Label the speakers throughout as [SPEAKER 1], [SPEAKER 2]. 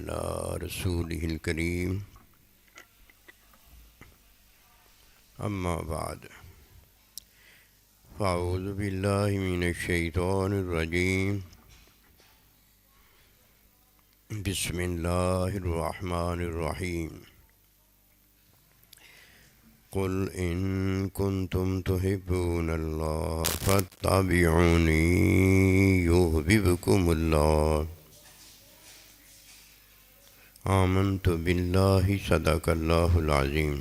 [SPEAKER 1] على رسوله الكريم أما بعد فأعوذ بالله من الشيطان الرجيم بسم الله الرحمن الرحيم قل إن كنتم تحبون الله فاتبعوني يحببكم الله آمنت بالله صدق اللہ العظیم۔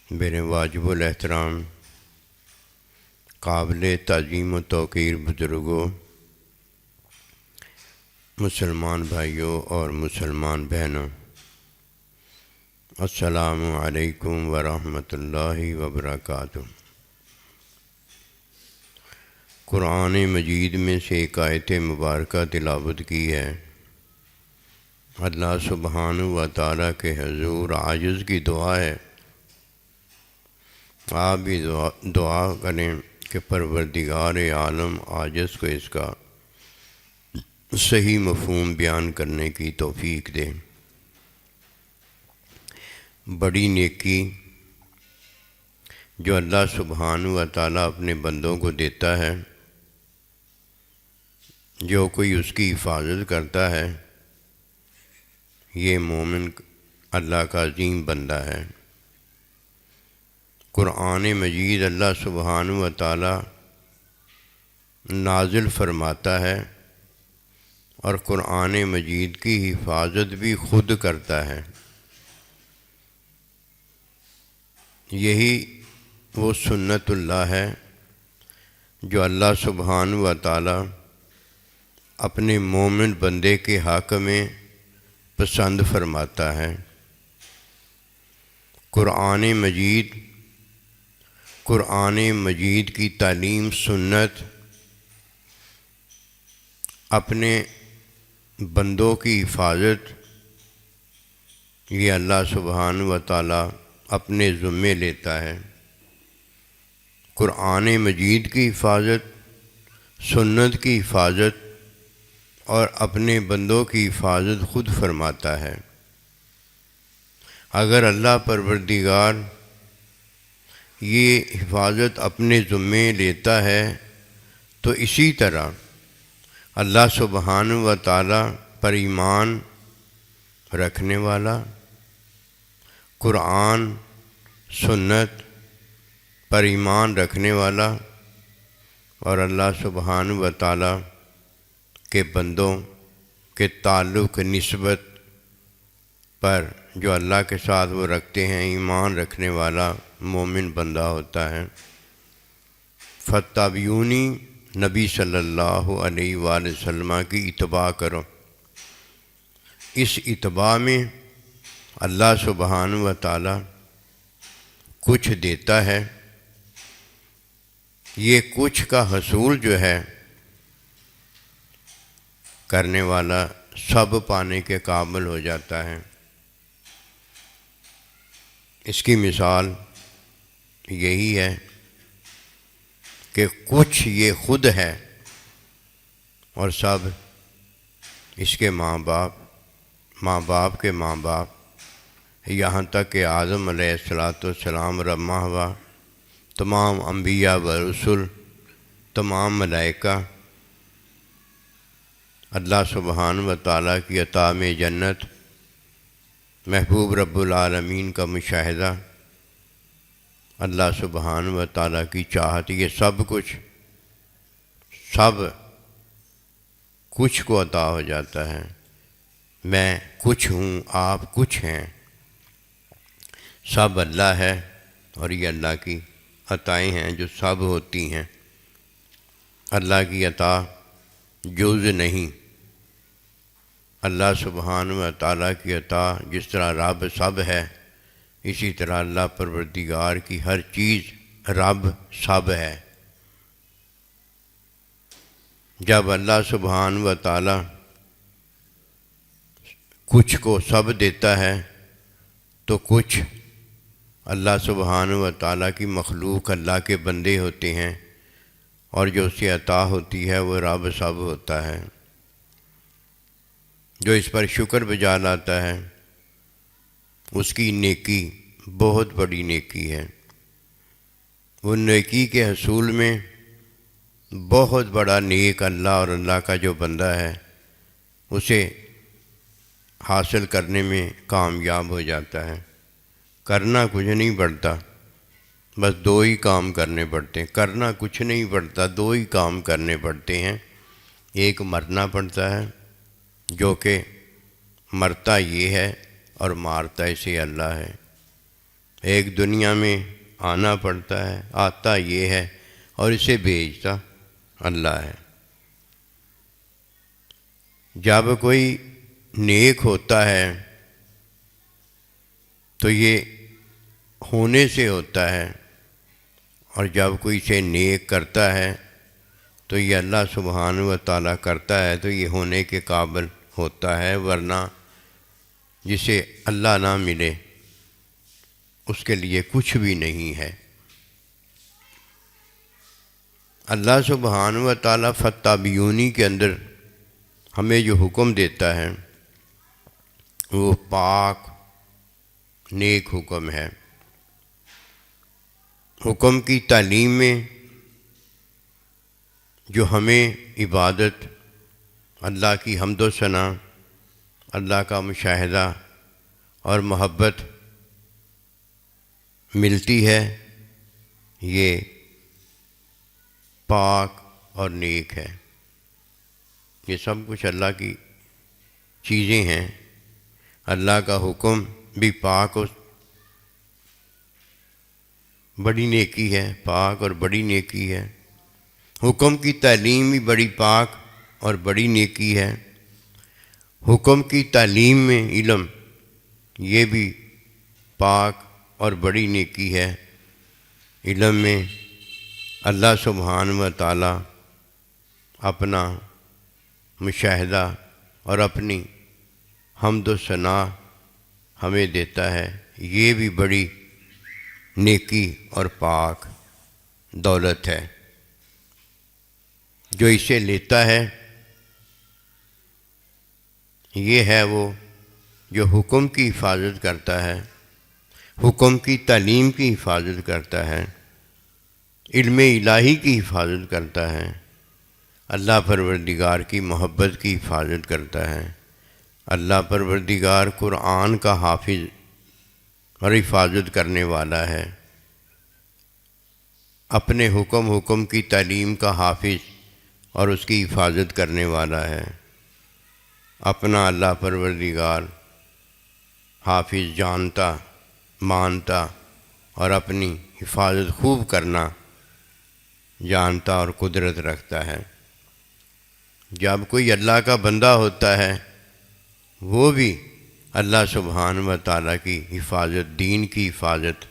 [SPEAKER 1] میرے واجب الاحترام قابل تعظیم و توقیر بزرگوں، مسلمان بھائیوں اور مسلمان بہنوں، السلام علیکم ورحمۃ اللہ وبرکاتہ۔ قرآن مجید میں سے ایک آیت مبارکہ تلاوت کی ہے۔ اللہ سبحانہ و تعالیٰ کے حضور عاجز کی دعا ہے، آپ بھی دعا کریں کہ پروردگار عالم عاجز کو اس کا صحیح مفہوم بیان کرنے کی توفیق دے۔ بڑی نیکی جو اللہ سبحانہ و تعالیٰ اپنے بندوں کو دیتا ہے، جو کوئی اس کی حفاظت کرتا ہے، یہ مومن اللہ کا عظیم بندہ ہے۔ قرآن مجید اللہ سبحانہ و تعالیٰ نازل فرماتا ہے اور قرآن مجید کی حفاظت بھی خود کرتا ہے۔ یہی وہ سنت اللہ ہے جو اللہ سبحانہ و تعالیٰ اپنے مومن بندے کے حق میں پسند فرماتا ہے۔ قرآن مجید کی تعلیم سنت اپنے بندوں کی حفاظت یہ اللہ سبحانہ و تعالیٰ اپنے ذمے لیتا ہے۔ قرآن مجید کی حفاظت، سنت کی حفاظت اور اپنے بندوں کی حفاظت خود فرماتا ہے۔ اگر اللہ پروردگار یہ حفاظت اپنے ذمے لیتا ہے تو اسی طرح اللہ سبحانہ و تعالیٰ پر ایمان رکھنے والا، قرآن سنت پر ایمان رکھنے والا اور اللہ سبحانہ و تعالیٰ کے بندوں کے تعلق نسبت پر جو اللہ کے ساتھ وہ رکھتے ہیں، ایمان رکھنے والا مومن بندہ ہوتا ہے۔ فاتبعونی، نبی صلی اللہ علیہ وآلہ وسلم کی اتباع کرو۔ اس اتباع میں اللہ سبحانہ و تعالیٰ کچھ دیتا ہے، یہ کچھ کا حصول جو ہے کرنے والا سب پانے کے قابل ہو جاتا ہے۔ اس کی مثال یہی ہے کہ کچھ یہ خود ہے اور سب اس کے ماں باپ کے ماں باپ، یہاں تک کہ آدم علیہ السلام رحمہ ہوا، تمام انبیاء و رسل، تمام ملائکہ، اللہ سبحانہ و تعالیٰ کی عطا میں جنت، محبوب رب العالمین کا مشاہدہ، اللہ سبحانہ و تعالیٰ کی چاہت، یہ سب کچھ کو عطا ہو جاتا ہے۔ میں کچھ ہوں، آپ کچھ ہیں، سب اللہ ہے اور یہ اللہ کی عطائیں ہیں جو سب ہوتی ہیں۔ اللہ کی عطا جز نہیں، اللہ سبحانہ و تعالیٰ کی عطا جس طرح رب سب ہے، اسی طرح اللہ پروردگار کی ہر چیز رب سب ہے۔ جب اللہ سبحانہ و تعالیٰ کچھ کو سب دیتا ہے تو کچھ اللہ سبحانہ و تعالیٰ کی مخلوق اللہ کے بندے ہوتے ہیں، اور جو اسے عطا ہوتی ہے وہ رب سب ہوتا ہے۔ جو اس پر شکر بجا لاتا ہے اس کی نیکی بہت بڑی نیکی ہے۔ وہ نیکی کے حصول میں بہت بڑا نیک اللہ اور اللہ کا جو بندہ ہے اسے حاصل کرنے میں کامیاب ہو جاتا ہے۔ کرنا کچھ نہیں پڑتا، بس دو ہی کام کرنے پڑتے ہیں۔ کرنا کچھ نہیں پڑتا، دو ہی کام کرنے پڑتے ہیں۔ ایک مرنا پڑتا ہے جو کہ مرتا یہ ہے اور مارتا اسے اللہ ہے۔ ایک دنیا میں آنا پڑتا ہے، آتا یہ ہے اور اسے بھیجتا اللہ ہے۔ جب کوئی نیک ہوتا ہے تو یہ ہونے سے ہوتا ہے، اور جب کوئی اسے نیک کرتا ہے تو یہ اللہ سبحانہ و تعالیٰ کرتا ہے تو یہ ہونے کے قابل ہوتا ہے، ورنہ جسے اللہ نہ ملے اس کے لیے کچھ بھی نہیں ہے۔ اللہ سبحانہ و تعالیٰ فتابیونی کے اندر ہمیں جو حکم دیتا ہے وہ پاک نیک حکم ہے۔ حکم کی تعلیم میں جو ہمیں عبادت، اللہ کی حمد و ثنا، اللہ کا مشاہدہ اور محبت ملتی ہے، یہ پاک اور نیک ہے۔ یہ سب کچھ اللہ کی چیزیں ہیں۔ اللہ کا حکم بھی پاک اور بڑی نیکی ہے، پاک اور بڑی نیکی ہے۔ حکم کی تعلیم بھی بڑی پاک اور بڑی نیکی ہے۔ حکم کی تعلیم میں علم، یہ بھی پاک اور بڑی نیکی ہے۔ علم میں اللہ سبحانہ و تعالیٰ اپنا مشاہدہ اور اپنی حمد و ثنا ہمیں دیتا ہے، یہ بھی بڑی نیکی اور پاک دولت ہے۔ جو اسے لیتا ہے یہ ہے وہ جو حکم کی حفاظت کرتا ہے، حکم کی تعلیم کی حفاظت کرتا ہے، علم الہی کی حفاظت کرتا ہے، اللہ پروردگار کی محبت کی حفاظت کرتا ہے۔ اللہ پروردگار قرآن کا حافظ اور حفاظت کرنے والا ہے۔ اپنے حکم کی تعلیم کا حافظ اور اس کی حفاظت کرنے والا ہے۔ اپنا اللہ پروردگار حافظ جانتا، مانتا اور اپنی حفاظت خوب کرنا جانتا اور قدرت رکھتا ہے۔ جب کوئی اللہ کا بندہ ہوتا ہے وہ بھی اللہ سبحانہ و تعالیٰ کی حفاظت، دین کی حفاظت،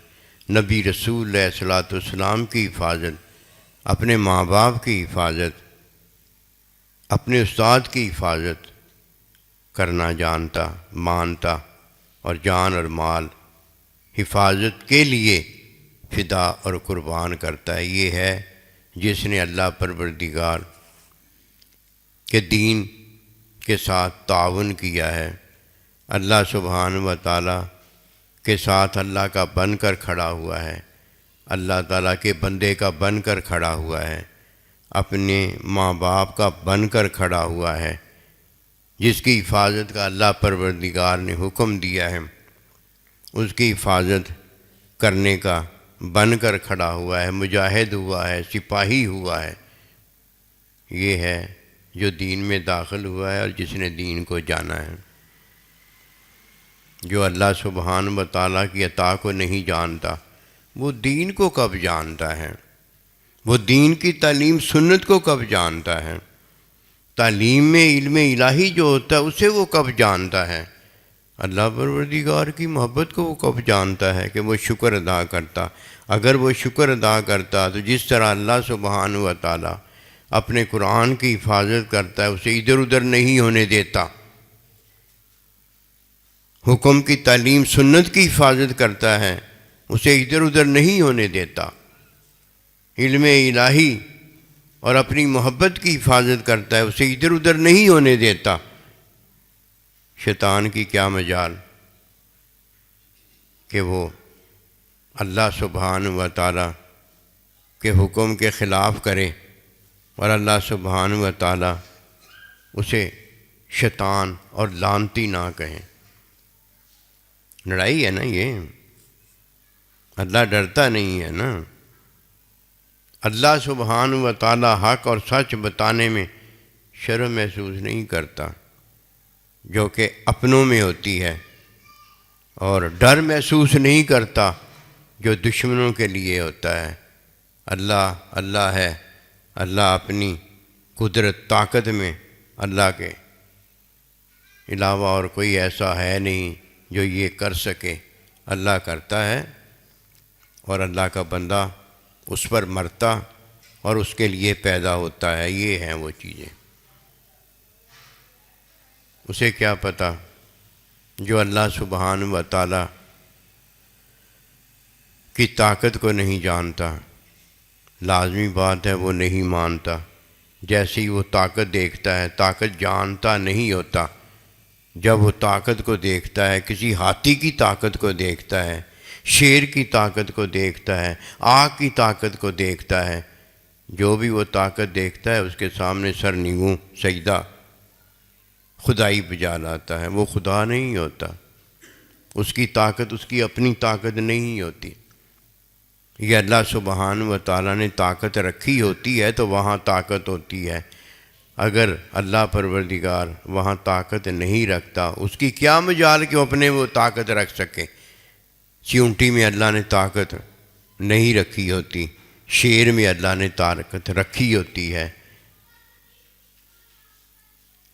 [SPEAKER 1] نبی رسول علیہ الصلوۃ والسلام کی حفاظت، اپنے ماں باپ کی حفاظت، اپنے استاد کی حفاظت کرنا جانتا، مانتا اور جان اور مال حفاظت کے لیے فدا اور قربان کرتا ہے۔ یہ ہے جس نے اللہ پروردگار کے دین کے ساتھ تعاون کیا ہے، اللہ سبحانہ و تعالیٰ کے ساتھ اللہ کا بن کر کھڑا ہوا ہے، اللہ تعالیٰ کے بندے کا بن کر کھڑا ہوا ہے، اپنے ماں باپ کا بن کر کھڑا ہوا ہے، جس کی حفاظت کا اللہ پروردگار نے حکم دیا ہے اس کی حفاظت کرنے کا بن کر کھڑا ہوا ہے، مجاہد ہوا ہے، سپاہی ہوا ہے۔ یہ ہے جو دین میں داخل ہوا ہے اور جس نے دین کو جانا ہے۔ جو اللہ سبحانہ و تعالیٰ کی عطا کو نہیں جانتا وہ دین کو کب جانتا ہے؟ وہ دین کی تعلیم سنت کو کب جانتا ہے؟ تعلیم میں علم الہی جو ہوتا ہے اسے وہ کب جانتا ہے؟ اللہ پروردگار کی محبت کو وہ کب جانتا ہے کہ وہ شکر ادا کرتا؟ اگر وہ شکر ادا کرتا تو جس طرح اللہ سبحانہ و تعالیٰ اپنے قرآن کی حفاظت کرتا ہے اسے ادھر ادھر نہیں ہونے دیتا، حکم کی تعلیم سنت کی حفاظت کرتا ہے اسے ادھر ادھر نہیں ہونے دیتا، علم الہی اور اپنی محبت کی حفاظت کرتا ہے اسے ادھر ادھر نہیں ہونے دیتا، شیطان کی کیا مجال کہ وہ اللہ سبحانہ و تعالیٰ کے حکم کے خلاف کرے اور اللہ سبحانہ و تعالیٰ اسے شیطان اور لعنتی نہ کہیں۔ لڑائی ہے نا یہ، اللہ ڈرتا نہیں ہے نا۔ اللہ سبحانہ و تعالیٰ حق اور سچ بتانے میں شرم محسوس نہیں کرتا، جو کہ اپنوں میں ہوتی ہے، اور ڈر محسوس نہیں کرتا جو دشمنوں کے لیے ہوتا ہے۔ اللہ ہے، اللہ اپنی قدرت طاقت میں اللہ کے علاوہ اور کوئی ایسا ہے نہیں جو یہ کر سکے، اللہ کرتا ہے، اور اللہ کا بندہ اس پر مرتا اور اس کے لیے پیدا ہوتا ہے۔ یہ ہیں وہ چیزیں۔ اسے کیا پتہ جو اللہ سبحانہ و تعالیٰ کی طاقت کو نہیں جانتا، لازمی بات ہے وہ نہیں مانتا۔ جیسے ہی وہ طاقت دیکھتا ہے، طاقت جانتا نہیں ہوتا، جب وہ طاقت کو دیکھتا ہے، کسی ہاتھی کی طاقت کو دیکھتا ہے، شیر کی طاقت کو دیکھتا ہے، آگ کی طاقت کو دیکھتا ہے، جو بھی وہ طاقت دیکھتا ہے اس کے سامنے سر نیوں سجدہ خدائی بجا لاتا ہے۔ وہ خدا نہیں ہوتا، اس کی طاقت اس کی اپنی طاقت نہیں ہوتی۔ یہ اللہ سبحانہ و تعالیٰ نے طاقت رکھی ہوتی ہے تو وہاں طاقت ہوتی ہے۔ اگر اللہ پروردگار وہاں طاقت نہیں رکھتا، اس کی کیا مجال کہ وہ اپنے وہ طاقت رکھ سکے۔ چیونٹی میں اللہ نے طاقت نہیں رکھی ہوتی، شیر میں اللہ نے طاقت رکھی ہوتی ہے،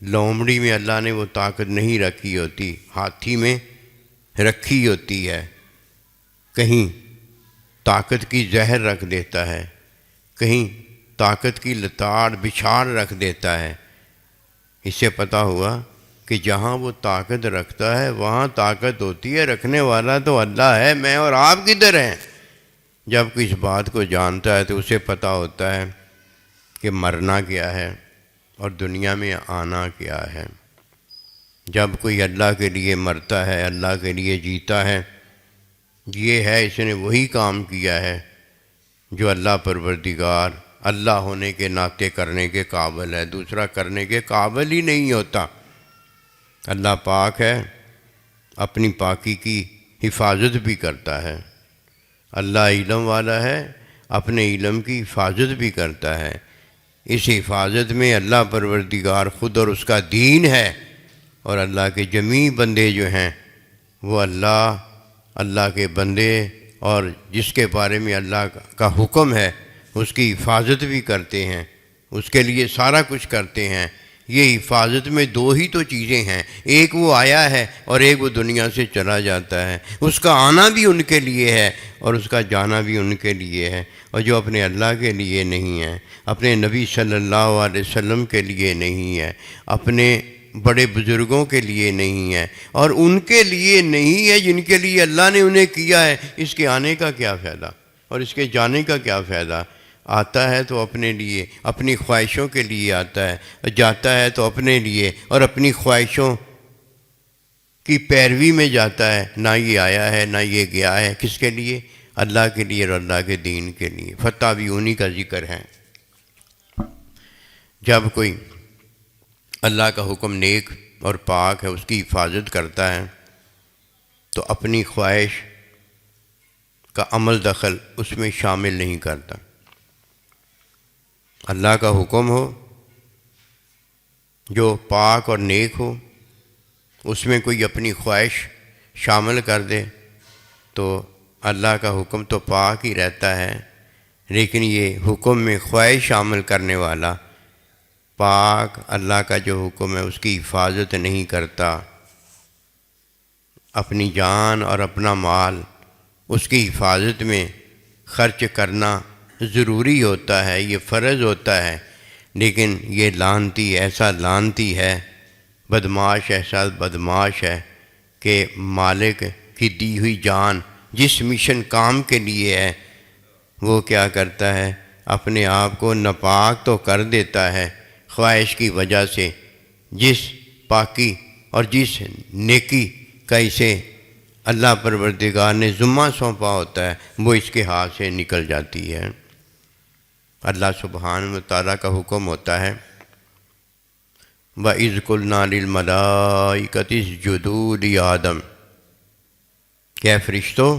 [SPEAKER 1] لومڑی میں اللہ نے وہ طاقت نہیں رکھی ہوتی، ہاتھی میں رکھی ہوتی ہے۔ کہیں طاقت کی زہر رکھ دیتا ہے، کہیں طاقت کی لتاڑ بچھاڑ رکھ دیتا ہے۔ اس سے پتہ ہوا کہ جہاں وہ طاقت رکھتا ہے وہاں طاقت ہوتی ہے، رکھنے والا تو اللہ ہے، میں اور آپ کدھر ہیں؟ جب کوئی اس بات کو جانتا ہے تو اسے پتہ ہوتا ہے کہ مرنا کیا ہے اور دنیا میں آنا کیا ہے۔ جب کوئی اللہ کے لیے مرتا ہے، اللہ کے لیے جیتا ہے، یہ ہے اس نے وہی کام کیا ہے جو اللہ پروردگار اللہ ہونے کے ناطے کرنے کے قابل ہے، دوسرا کرنے کے قابل ہی نہیں ہوتا۔ اللہ پاک ہے، اپنی پاکی کی حفاظت بھی کرتا ہے۔ اللہ علم والا ہے، اپنے علم کی حفاظت بھی کرتا ہے۔ اس حفاظت میں اللہ پروردگار خود اور اس کا دین ہے، اور اللہ کے جمیع بندے جو ہیں وہ اللہ کے بندے، اور جس کے بارے میں اللہ کا حکم ہے اس کی حفاظت بھی کرتے ہیں، اس کے لیے سارا کچھ کرتے ہیں۔ یہ حفاظت میں دو ہی تو چیزیں ہیں، ایک وہ آیا ہے اور ایک وہ دنیا سے چلا جاتا ہے۔ اس کا آنا بھی ان کے لیے ہے اور اس کا جانا بھی ان کے لیے ہے، اور جو اپنے اللہ کے لیے نہیں ہے، اپنے نبی صلی اللہ علیہ وسلم کے لیے نہیں ہے، اپنے بڑے بزرگوں کے لیے نہیں ہے، اور ان کے لیے نہیں ہے جن کے لیے اللہ نے انہیں کیا ہے، اس کے آنے کا کیا فائدہ اور اس کے جانے کا کیا فائدہ؟ آتا ہے تو اپنے لیے، اپنی خواہشوں کے لیے آتا ہے، جاتا ہے تو اپنے لیے اور اپنی خواہشوں کی پیروی میں جاتا ہے۔ نہ یہ آیا ہے نہ یہ گیا ہے، کس کے لیے؟ اللہ کے لیے اور اللہ کے دین کے لیے۔ فتح بھی انہی کا ذکر ہے۔ جب کوئی اللہ کا حکم نیک اور پاک ہے، اس کی حفاظت کرتا ہے، تو اپنی خواہش کا عمل دخل اس میں شامل نہیں کرتا۔ اللہ کا حکم ہو جو پاک اور نیک ہو، اس میں کوئی اپنی خواہش شامل کر دے تو اللہ کا حکم تو پاک ہی رہتا ہے، لیکن یہ حکم میں خواہش شامل کرنے والا پاک اللہ کا جو حکم ہے اس کی حفاظت نہیں کرتا۔ اپنی جان اور اپنا مال اس کی حفاظت میں خرچ کرنا ضروری ہوتا ہے، یہ فرض ہوتا ہے، لیکن یہ لعنتی ایسا لعنتی ہے، بدماش ایسا بدماش ہے کہ مالک کی دی ہوئی جان جس مشن کام کے لیے ہے وہ کیا کرتا ہے؟ اپنے آپ کو ناپاک تو کر دیتا ہے خواہش کی وجہ سے، جس پاکی اور جس نیکی کا اسے اللہ پروردگار نے ذمہ سونپا ہوتا ہے وہ اس کے ہاتھ سے نکل جاتی ہے۔ اللہ سبحانہ و تعالیٰ کا حکم ہوتا ہے وَإِذْ قُلْنَا لِلْمَلَائِكَةِ اسْجُدُوا لِآدَمَ، کہ فرشتوں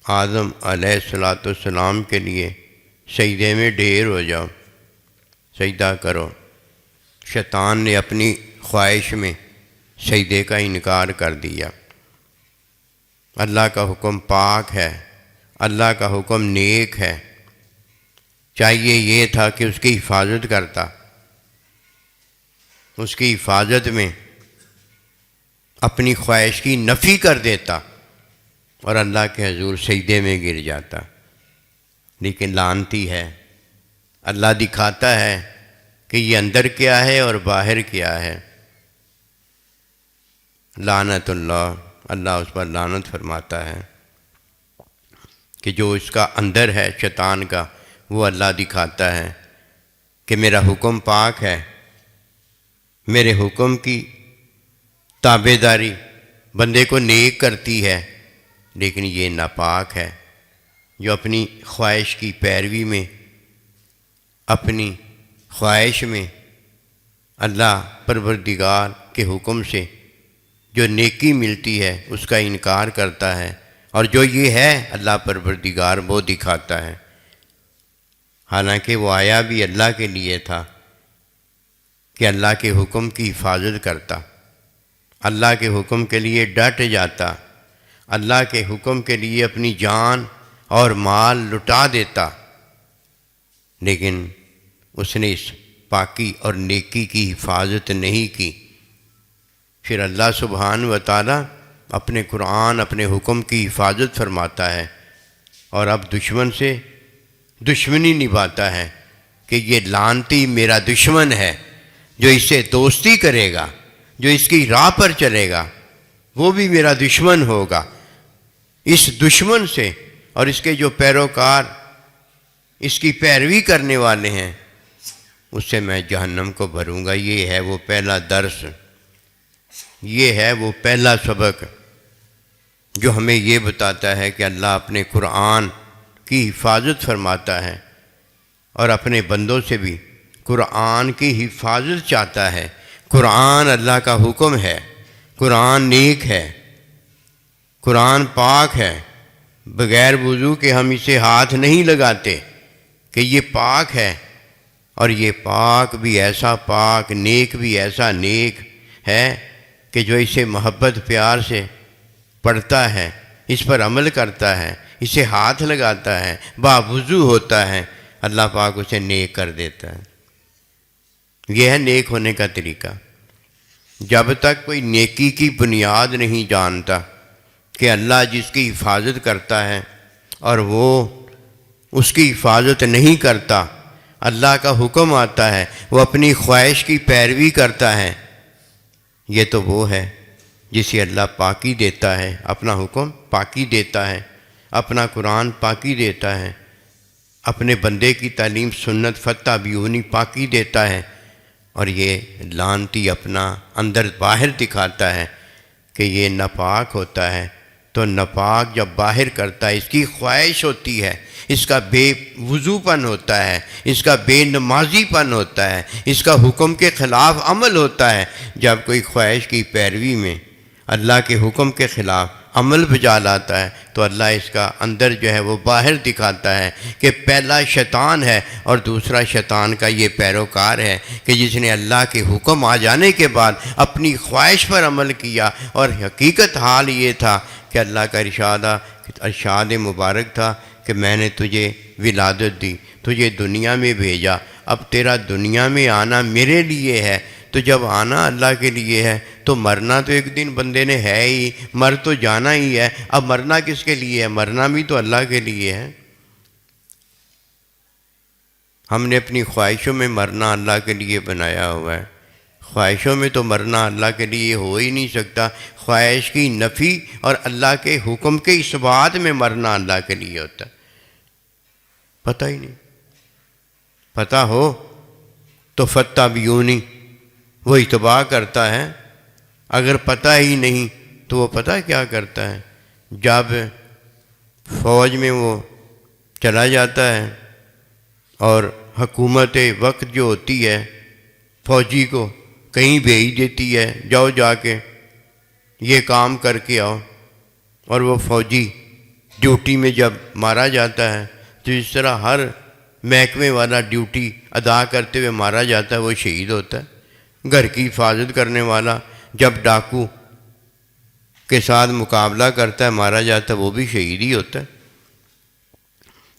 [SPEAKER 1] آدم علیہ السلام کے لیے سجدے میں ڈھیر ہو جاؤ، سجدہ کرو۔ شیطان نے اپنی خواہش میں سجدے کا انکار کر دیا۔ اللہ کا حکم پاک ہے، اللہ کا حکم نیک ہے، چاہیے یہ تھا کہ اس کی حفاظت کرتا، اس کی حفاظت میں اپنی خواہش کی نفی کر دیتا اور اللہ کے حضور سجدے میں گر جاتا، لیکن لعنتی ہے، اللہ دکھاتا ہے کہ یہ اندر کیا ہے اور باہر کیا ہے۔ لعنت اللہ، اللہ اس پر لعنت فرماتا ہے کہ جو اس کا اندر ہے شیطان کا، وہ اللہ دکھاتا ہے کہ میرا حکم پاک ہے، میرے حکم کی تابع داری بندے کو نیک کرتی ہے، لیکن یہ ناپاک ہے جو اپنی خواہش کی پیروی میں، اپنی خواہش میں اللہ پروردگار کے حکم سے جو نیکی ملتی ہے اس کا انکار کرتا ہے، اور جو یہ ہے اللہ پروردگار وہ دکھاتا ہے، حالانکہ وہ آیا بھی اللہ کے لیے تھا کہ اللہ کے حکم کی حفاظت کرتا، اللہ کے حکم کے لیے ڈٹ جاتا، اللہ کے حکم کے لیے اپنی جان اور مال لٹا دیتا، لیکن اس نے اس پاکی اور نیکی کی حفاظت نہیں کی۔ پھر اللہ سبحانہ و تعالیٰ اپنے قرآن، اپنے حکم کی حفاظت فرماتا ہے، اور اب دشمن سے دشمنی نبھاتا ہے کہ یہ لعنتی میرا دشمن ہے، جو اس سے دوستی کرے گا، جو اس کی راہ پر چلے گا، وہ بھی میرا دشمن ہوگا۔ اس دشمن سے اور اس کے جو پیروکار اس کی پیروی کرنے والے ہیں، اس سے میں جہنم کو بھروں گا۔ یہ ہے وہ پہلا درس، یہ ہے وہ پہلا سبق جو ہمیں یہ بتاتا ہے کہ اللہ اپنے قرآن کی حفاظت فرماتا ہے اور اپنے بندوں سے بھی قرآن کی حفاظت چاہتا ہے۔ قرآن اللہ کا حکم ہے، قرآن نیک ہے، قرآن پاک ہے، بغیر وضو کے ہم اسے ہاتھ نہیں لگاتے کہ یہ پاک ہے، اور یہ پاک بھی ایسا پاک، نیک بھی ایسا نیک ہے کہ جو اسے محبت پیار سے پڑھتا ہے، اس پر عمل کرتا ہے، اسے ہاتھ لگاتا ہے، باوضو ہوتا ہے، اللہ پاک اسے نیک کر دیتا ہے۔ یہ ہے نیک ہونے کا طریقہ۔ جب تک کوئی نیکی کی بنیاد نہیں جانتا کہ اللہ جس کی حفاظت کرتا ہے اور وہ اس کی حفاظت نہیں کرتا، اللہ کا حکم آتا ہے وہ اپنی خواہش کی پیروی کرتا ہے، یہ تو وہ ہے جسے اللہ پاکی دیتا ہے، اپنا حکم پاکی دیتا ہے، اپنا قرآن پاکی دیتا ہے، اپنے بندے کی تعلیم سنت فتح بیونی پاکی دیتا ہے، اور یہ لعنتی اپنا اندر باہر دکھاتا ہے کہ یہ ناپاک ہوتا ہے، تو ناپاک جب باہر کرتا ہے، اس کی خواہش ہوتی ہے، اس کا بے وضو پن ہوتا ہے، اس کا بے نمازی پن ہوتا ہے، اس کا حکم کے خلاف عمل ہوتا ہے۔ جب کوئی خواہش کی پیروی میں اللہ کے حکم کے خلاف عمل بجا لاتا ہے تو اللہ اس کا اندر جو ہے وہ باہر دکھاتا ہے کہ پہلا شیطان ہے اور دوسرا شیطان کا یہ پیروکار ہے کہ جس نے اللہ کے حکم آ جانے کے بعد اپنی خواہش پر عمل کیا، اور حقیقت حال یہ تھا کہ اللہ کا ارشاد مبارک تھا کہ میں نے تجھے ولادت دی، تجھے دنیا میں بھیجا، اب تیرا دنیا میں آنا میرے لیے ہے، تو جب آنا اللہ کے لیے ہے تو مرنا تو ایک دن بندے نے ہے ہی، مر تو جانا ہی ہے، اب مرنا کس کے لیے ہے؟ مرنا بھی تو اللہ کے لیے ہے۔ ہم نے اپنی خواہشوں میں مرنا اللہ کے لیے بنایا ہوا ہے، خواہشوں میں تو مرنا اللہ کے لیے ہو ہی نہیں سکتا۔ خواہش کی نفی اور اللہ کے حکم کے اثبات میں مرنا اللہ کے لیے ہوتا ہے۔ پتہ ہی نہیں، پتہ ہو تو فتح بیونی وہ اتباع کرتا ہے اگر پتہ ہی نہیں تو وہ پتہ کیا کرتا ہے، جب فوج میں وہ چلا جاتا ہے اور حکومت وقت جو ہوتی ہے فوجی کو کہیں بھیج دیتی ہے، جاؤ جا کے یہ کام کر کے آؤ، اور وہ فوجی ڈیوٹی میں جب مارا جاتا ہے تو اس طرح ہر محکمے والا ڈیوٹی ادا کرتے ہوئے مارا جاتا ہے، وہ شہید ہوتا ہے۔ گھر کی حفاظت کرنے والا جب ڈاکو کے ساتھ مقابلہ کرتا ہے مارا جاتا ہے، وہ بھی شہید ہی ہوتا ہے۔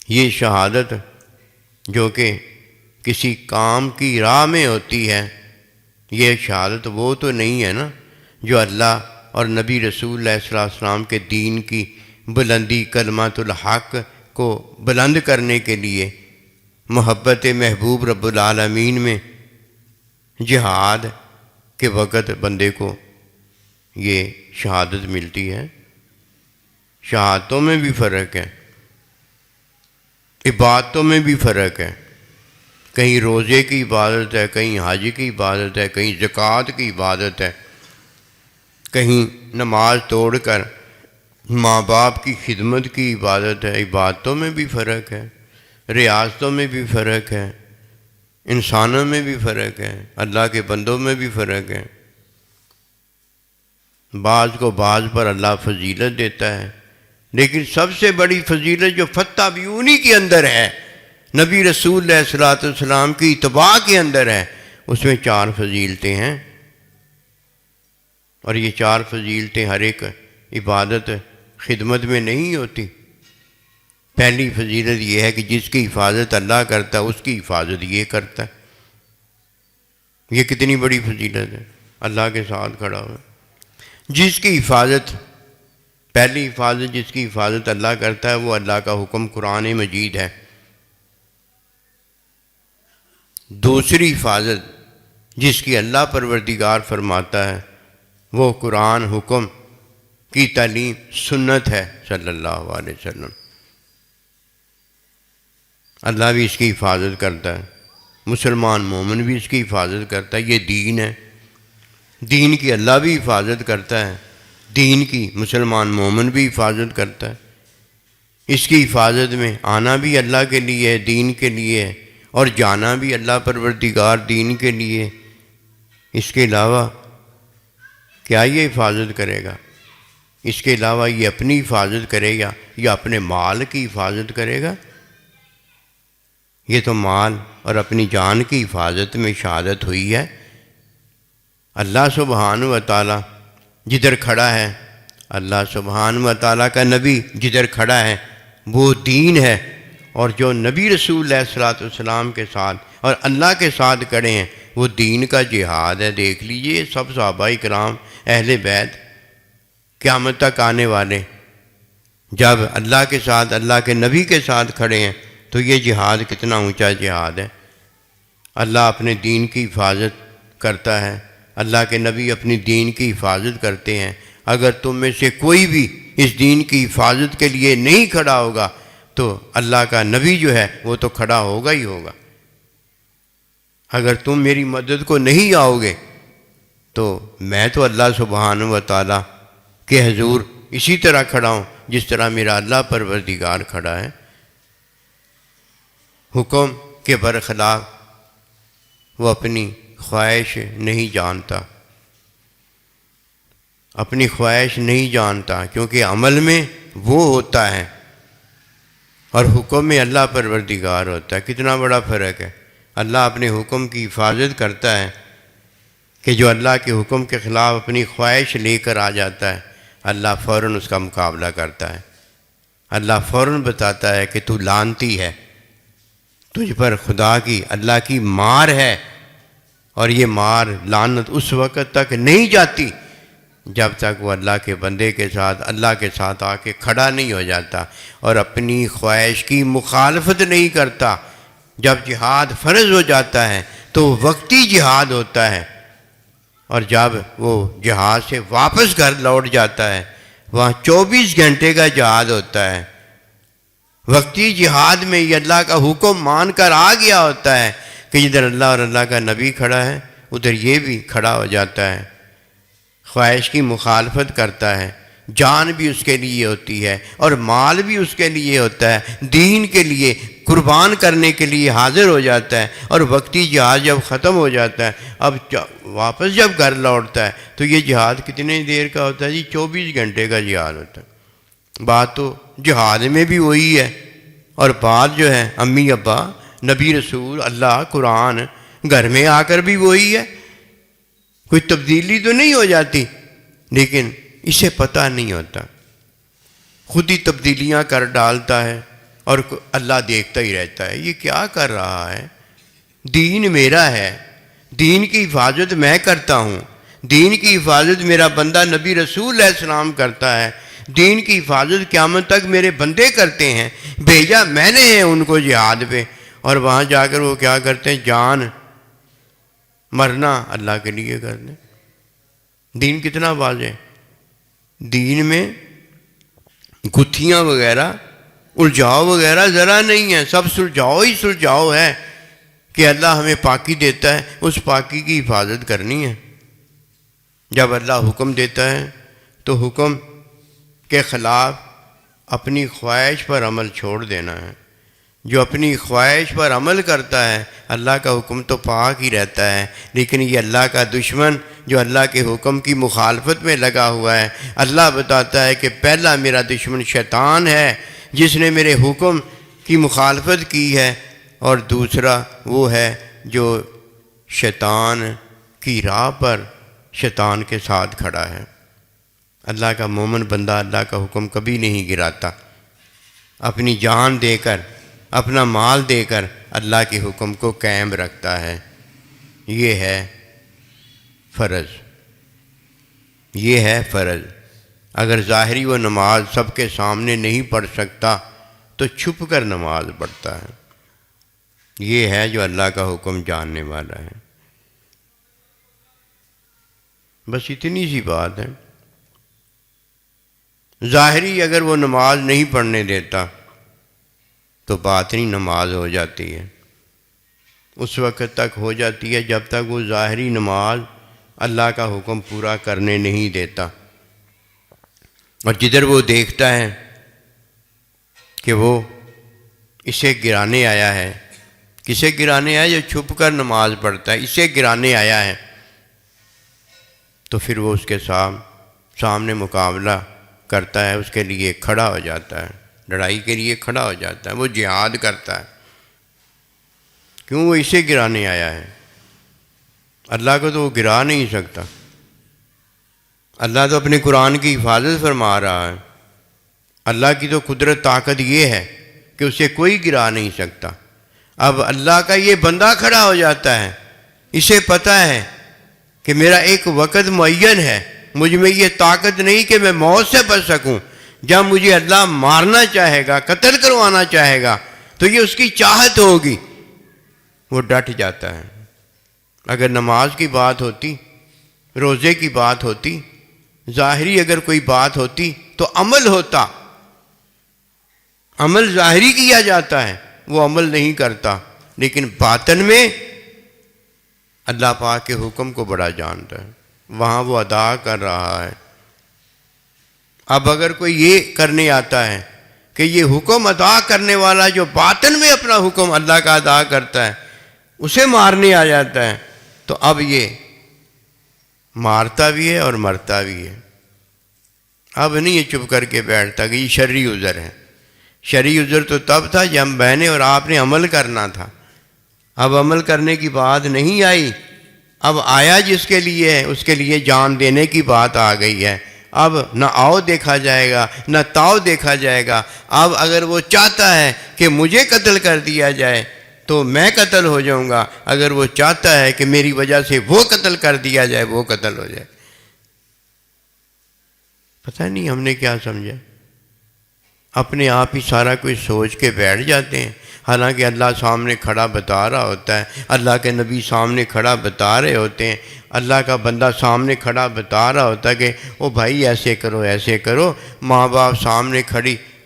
[SPEAKER 1] یہ شہادت جو کہ کسی کام کی راہ میں ہوتی ہے، یہ شہادت وہ تو نہیں ہے نا جو اللہ اور نبی رسول اللہ صلی اللہ علیہ وسلم کے دین کی بلندی، کلمۃ الحق کو بلند کرنے کے لیے محبت محبوب رب العالمین میں جہاد کے وقت بندے کو یہ شہادت ملتی ہے۔ شہادتوں میں بھی فرق ہے، عبادتوں میں بھی فرق ہے۔ کہیں روزے کی عبادت ہے، کہیں حج کی عبادت ہے، کہیں زکوٰۃ کی عبادت ہے، کہیں نماز توڑ کر ماں باپ کی خدمت کی عبادت ہے۔ عبادتوں میں بھی فرق ہے، ریاستوں میں بھی فرق ہے، انسانوں میں بھی فرق ہے، اللہ کے بندوں میں بھی فرق ہے۔ بعض کو بعض پر اللہ فضیلت دیتا ہے، لیکن سب سے بڑی فضیلت جو فتح بیونی کے اندر ہے، نبی رسول اللہ صلی اللہ علیہ وسلم کی اتباع کے اندر ہے، اس میں 4 فضیلتیں ہیں، اور یہ 4 فضیلتیں ہر ایک عبادت خدمت میں نہیں ہوتی۔ پہلی فضیلت یہ ہے کہ جس کی حفاظت اللہ کرتا ہے اس کی حفاظت یہ کرتا ہے۔ یہ کتنی بڑی فضیلت ہے، اللہ کے ساتھ کھڑا ہوا۔ جس کی حفاظت، پہلی حفاظت جس کی حفاظت اللہ کرتا ہے وہ اللہ کا حکم قرآن مجید ہے۔ دوسری حفاظت جس کی اللہ پروردگار فرماتا ہے وہ قرآن حکم کی تعلیم سنت ہے صلی اللہ علیہ وسلم۔ اللہ بھی اس کی حفاظت کرتا ہے، مسلمان مومن بھی اس کی حفاظت کرتا ہے۔ یہ دین ہے، دین کی اللہ بھی حفاظت کرتا ہے، دین کی مسلمان مومن بھی حفاظت کرتا ہے۔ اس کی حفاظت میں آنا بھی اللہ کے لیے ہے، دین کے لیے ہے، اور جانا بھی اللہ پروردگار دین کے لیے۔ اس کے علاوہ کیا یہ حفاظت کرے گا؟ اس کے علاوہ یہ اپنی حفاظت کرے گا یا اپنے مال کی حفاظت کرے گا؟ یہ تو مال اور اپنی جان کی حفاظت میں شہادت ہوئی ہے۔ اللہ سبحانہ و تعالیٰ جدھر کھڑا ہے، اللہ سبحانہ و تعالیٰ کا نبی جدھر کھڑا ہے وہ دین ہے، اور جو نبی رسول اللہ صلی اللہ علیہ وسلم کے ساتھ اور اللہ کے ساتھ کھڑے ہیں وہ دین کا جہاد ہے۔ دیکھ لیجئے سب صحابہ کرام، اہل بیت، قیامت تک آنے والے، جب اللہ کے ساتھ، اللہ کے نبی کے ساتھ کھڑے ہیں تو یہ جہاد کتنا اونچا جہاد ہے۔ اللہ اپنے دین کی حفاظت کرتا ہے، اللہ کے نبی اپنی دین کی حفاظت کرتے ہیں۔ اگر تم میں سے کوئی بھی اس دین کی حفاظت کے لیے نہیں کھڑا ہوگا تو اللہ کا نبی جو ہے وہ تو کھڑا ہوگا ہی ہوگا۔ اگر تم میری مدد کو نہیں آؤ گے تو میں تو اللہ سبحانہ و تعالیٰ کے حضور اسی طرح کھڑا ہوں جس طرح میرا اللہ پروردگار کھڑا ہے۔ حکم کے برخلاف وہ اپنی خواہش نہیں جانتا، اپنی خواہش نہیں جانتا، کیونکہ عمل میں وہ ہوتا ہے اور حکم میں اللہ پروردگار ہوتا ہے۔ کتنا بڑا فرق ہے۔ اللہ اپنے حکم کی حفاظت کرتا ہے کہ جو اللہ کے حکم کے خلاف اپنی خواہش لے کر آ جاتا ہے اللہ فوراً اس کا مقابلہ کرتا ہے۔ اللہ فوراً بتاتا ہے کہ تو لعنتی ہے، تجھ پر خدا کی، اللہ کی مار ہے، اور یہ مار، لعنت اس وقت تک نہیں جاتی جب تک وہ اللہ کے بندے کے ساتھ، اللہ کے ساتھ آ کے کھڑا نہیں ہو جاتا اور اپنی خواہش کی مخالفت نہیں کرتا۔ جب جہاد فرض ہو جاتا ہے تو وقتی جہاد ہوتا ہے، اور جب وہ جہاد سے واپس گھر لوٹ جاتا ہے وہاں 24 گھنٹے کا جہاد ہوتا ہے۔ وقتی جہاد میں یہ اللہ کا حکم مان کر آ گیا ہوتا ہے کہ جدھر اللہ اور اللہ کا نبی کھڑا ہے ادھر یہ بھی کھڑا ہو جاتا ہے۔ خواہش کی مخالفت کرتا ہے، جان بھی اس کے لیے ہوتی ہے اور مال بھی اس کے لیے ہوتا ہے، دین کے لیے قربان کرنے کے لیے حاضر ہو جاتا ہے، اور وقتی جہاد جب ختم ہو جاتا ہے، اب واپس جب گھر لوٹتا ہے تو یہ جہاد کتنے دیر کا ہوتا ہے جی؟ 24 گھنٹے کا جہاد ہوتا ہے۔ بات تو جہاد میں بھی وہی ہے، اور بات جو ہے امی ابا نبی رسول اللہ قرآن گھر میں آ کر بھی وہی ہے، کوئی تبدیلی تو نہیں ہو جاتی، لیکن اسے پتہ نہیں ہوتا، خود ہی تبدیلیاں کر ڈالتا ہے اور اللہ دیکھتا ہی رہتا ہے یہ کیا کر رہا ہے۔ دین میرا ہے، دین کی حفاظت میں کرتا ہوں، دین کی حفاظت میرا بندہ نبی رسول علیہ السلام کرتا ہے، دین کی حفاظت قیامت تک میرے بندے کرتے ہیں، بھیجا میں نے ہے ان کو جہاد پہ، اور وہاں جا کر وہ کیا کرتے ہیں؟ جان مرنا اللہ کے لیے کرتے۔ دین کتنا واضح، دین میں گتھیاں وغیرہ الجھاؤ وغیرہ ذرا نہیں ہے، سب سلجھاؤ ہی سلجھاؤ ہے کہ اللہ ہمیں پاکی دیتا ہے، اس پاکی کی حفاظت کرنی ہے۔ جب اللہ حکم دیتا ہے تو حکم کے خلاف اپنی خواہش پر عمل چھوڑ دینا ہے۔ جو اپنی خواہش پر عمل کرتا ہے اللہ کا حکم تو پاک ہی رہتا ہے، لیکن یہ اللہ کا دشمن جو اللہ کے حکم کی مخالفت میں لگا ہوا ہے، اللہ بتاتا ہے کہ پہلا میرا دشمن شیطان ہے جس نے میرے حکم کی مخالفت کی ہے، اور دوسرا وہ ہے جو شیطان کی راہ پر شیطان کے ساتھ کھڑا ہے۔ اللہ کا مومن بندہ اللہ کا حکم کبھی نہیں گراتا، اپنی جان دے کر اپنا مال دے کر اللہ کے حکم کو قائم رکھتا ہے۔ یہ ہے فرض، یہ ہے فرض۔ اگر ظاہری وہ نماز سب کے سامنے نہیں پڑھ سکتا تو چھپ کر نماز پڑھتا ہے۔ یہ ہے جو اللہ کا حکم جاننے والا ہے۔ بس اتنی سی بات ہے۔ ظاہری اگر وہ نماز نہیں پڑھنے دیتا تو باطنی نماز ہو جاتی ہے، اس وقت تک ہو جاتی ہے جب تک وہ ظاہری نماز اللہ کا حکم پورا کرنے نہیں دیتا، اور جدھر وہ دیکھتا ہے کہ وہ اسے گرانے آیا ہے، کسے گرانے آیا؟ جو چھپ کر نماز پڑھتا ہے، اسے گرانے آیا ہے، تو پھر وہ اس کے سامنے مقابلہ کرتا ہے، اس کے لیے کھڑا ہو جاتا ہے، لڑائی کے لیے کھڑا ہو جاتا ہے، وہ جہاد کرتا ہے۔ کیوں؟ وہ اسے گرانے آیا ہے، اللہ کو تو وہ گرا نہیں سکتا۔ اللہ تو اپنے قرآن کی حفاظت فرما رہا ہے، اللہ کی تو قدرت طاقت یہ ہے کہ اسے کوئی گرا نہیں سکتا۔ اب اللہ کا یہ بندہ کھڑا ہو جاتا ہے، اسے پتہ ہے کہ میرا ایک وقت معین ہے، مجھ میں یہ طاقت نہیں کہ میں موت سے بچ سکوں، جب مجھے اللہ مارنا چاہے گا، قتل کروانا چاہے گا تو یہ اس کی چاہت ہوگی، وہ ڈٹ جاتا ہے۔ اگر نماز کی بات ہوتی، روزے کی بات ہوتی، ظاہری اگر کوئی بات ہوتی تو عمل ہوتا، عمل ظاہری کیا جاتا ہے، وہ عمل نہیں کرتا، لیکن باطن میں اللہ پاک کے حکم کو بڑا جانتا ہے، وہاں وہ ادا کر رہا ہے۔ اب اگر کوئی یہ کرنے آتا ہے کہ یہ حکم ادا کرنے والا جو باطن میں اپنا حکم اللہ کا ادا کرتا ہے اسے مارنے آ جاتا ہے، تو اب یہ مارتا بھی ہے اور مرتا بھی ہے۔ اب نہیں یہ چپ کر کے بیٹھتا کہ یہ شرعی عذر ہے۔ شرعی عذر تو تب تھا جب میں نے اور آپ نے عمل کرنا تھا، اب عمل کرنے کی بات نہیں آئی، اب آیا جس کے لیے ہے اس کے لیے جان دینے کی بات آ گئی ہے۔ اب نہ آؤ دیکھا جائے گا نہ تاؤ دیکھا جائے گا۔ اب اگر وہ چاہتا ہے کہ مجھے قتل کر دیا جائے تو میں قتل ہو جاؤں گا، اگر وہ چاہتا ہے کہ میری وجہ سے وہ قتل کر دیا جائے وہ قتل ہو جائے۔ پتہ نہیں ہم نے کیا سمجھا، اپنے آپ ہی سارا کچھ سوچ کے بیٹھ جاتے ہیں، حالانکہ اللہ سامنے کھڑا بتا رہا ہوتا ہے، اللہ کے نبی سامنے کھڑا بتا رہے ہوتے ہیں، اللہ کا بندہ سامنے کھڑا بتا رہا ہوتا ہے کہ او بھائی ایسے کرو ایسے کرو، ماں باپ سامنے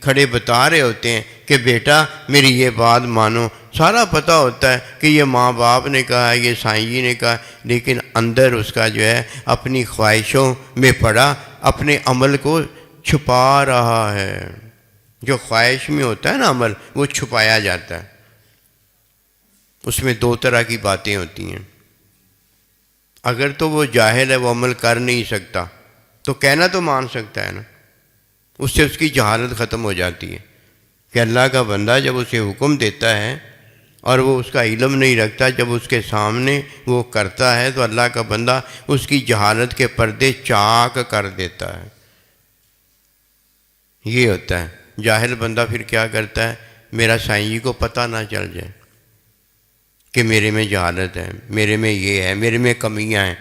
[SPEAKER 1] کھڑے بتا رہے ہوتے ہیں کہ بیٹا میری یہ بات مانو، سارا پتہ ہوتا ہے کہ یہ ماں باپ نے کہا ہے، یہ سائیں جی نے کہا، لیکن اندر اس کا جو ہے اپنی خواہشوں میں پڑا، اپنے عمل کو چھپا رہا ہے۔ جو خواہش میں ہوتا ہے نا عمل، وہ چھپایا جاتا ہے۔ اس میں دو طرح کی باتیں ہوتی ہیں۔ اگر تو وہ جاہل ہے، وہ عمل کر نہیں سکتا، تو کہنا تو مان سکتا ہے نا، اس سے اس کی جہالت ختم ہو جاتی ہے کہ اللہ کا بندہ جب اسے حکم دیتا ہے اور وہ اس کا علم نہیں رکھتا، جب اس کے سامنے وہ کرتا ہے تو اللہ کا بندہ اس کی جہالت کے پردے چاک کر دیتا ہے۔ یہ ہوتا ہے۔ جاہل بندہ پھر کیا کرتا ہے؟ میرا سائیں جی کو پتہ نہ چل جائے کہ میرے میں جہالت ہے، میرے میں یہ ہے، میرے میں کمیاں ہیں،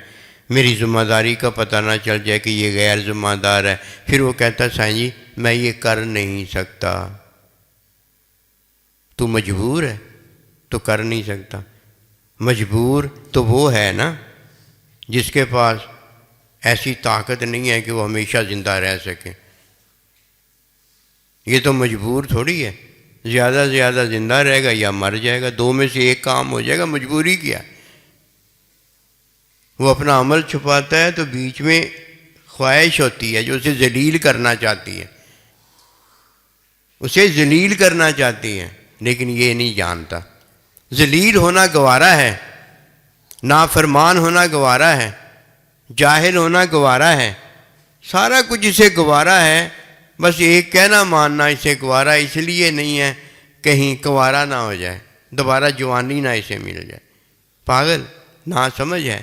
[SPEAKER 1] میری ذمہ داری کا پتہ نہ چل جائے کہ یہ غیر ذمہ دار ہے، پھر وہ کہتا ہے سائیں جی میں یہ کر نہیں سکتا۔ تو مجبور ہے تو کر نہیں سکتا۔ مجبور تو وہ ہے نا جس کے پاس ایسی طاقت نہیں ہے کہ وہ ہمیشہ زندہ رہ سکے۔ یہ تو مجبور تھوڑی ہے، زیادہ سے زیادہ زندہ رہے گا یا مر جائے گا، دو میں سے ایک کام ہو جائے گا۔ مجبوری کیا؟ وہ اپنا عمل چھپاتا ہے تو بیچ میں خواہش ہوتی ہے جو اسے ذلیل کرنا چاہتی ہے، اسے ذلیل کرنا چاہتی ہے، لیکن یہ نہیں جانتا۔ ذلیل ہونا گوارا ہے، نافرمان ہونا گوارا ہے، جاہل ہونا گوارا ہے، سارا کچھ اسے گوارا ہے، بس ایک کہنا ماننا اسے گوارا اس لیے نہیں ہے کہیں گوارا نہ ہو جائے، دوبارہ جوانی نہ اسے مل جائے۔ پاگل نہ سمجھ ہے۔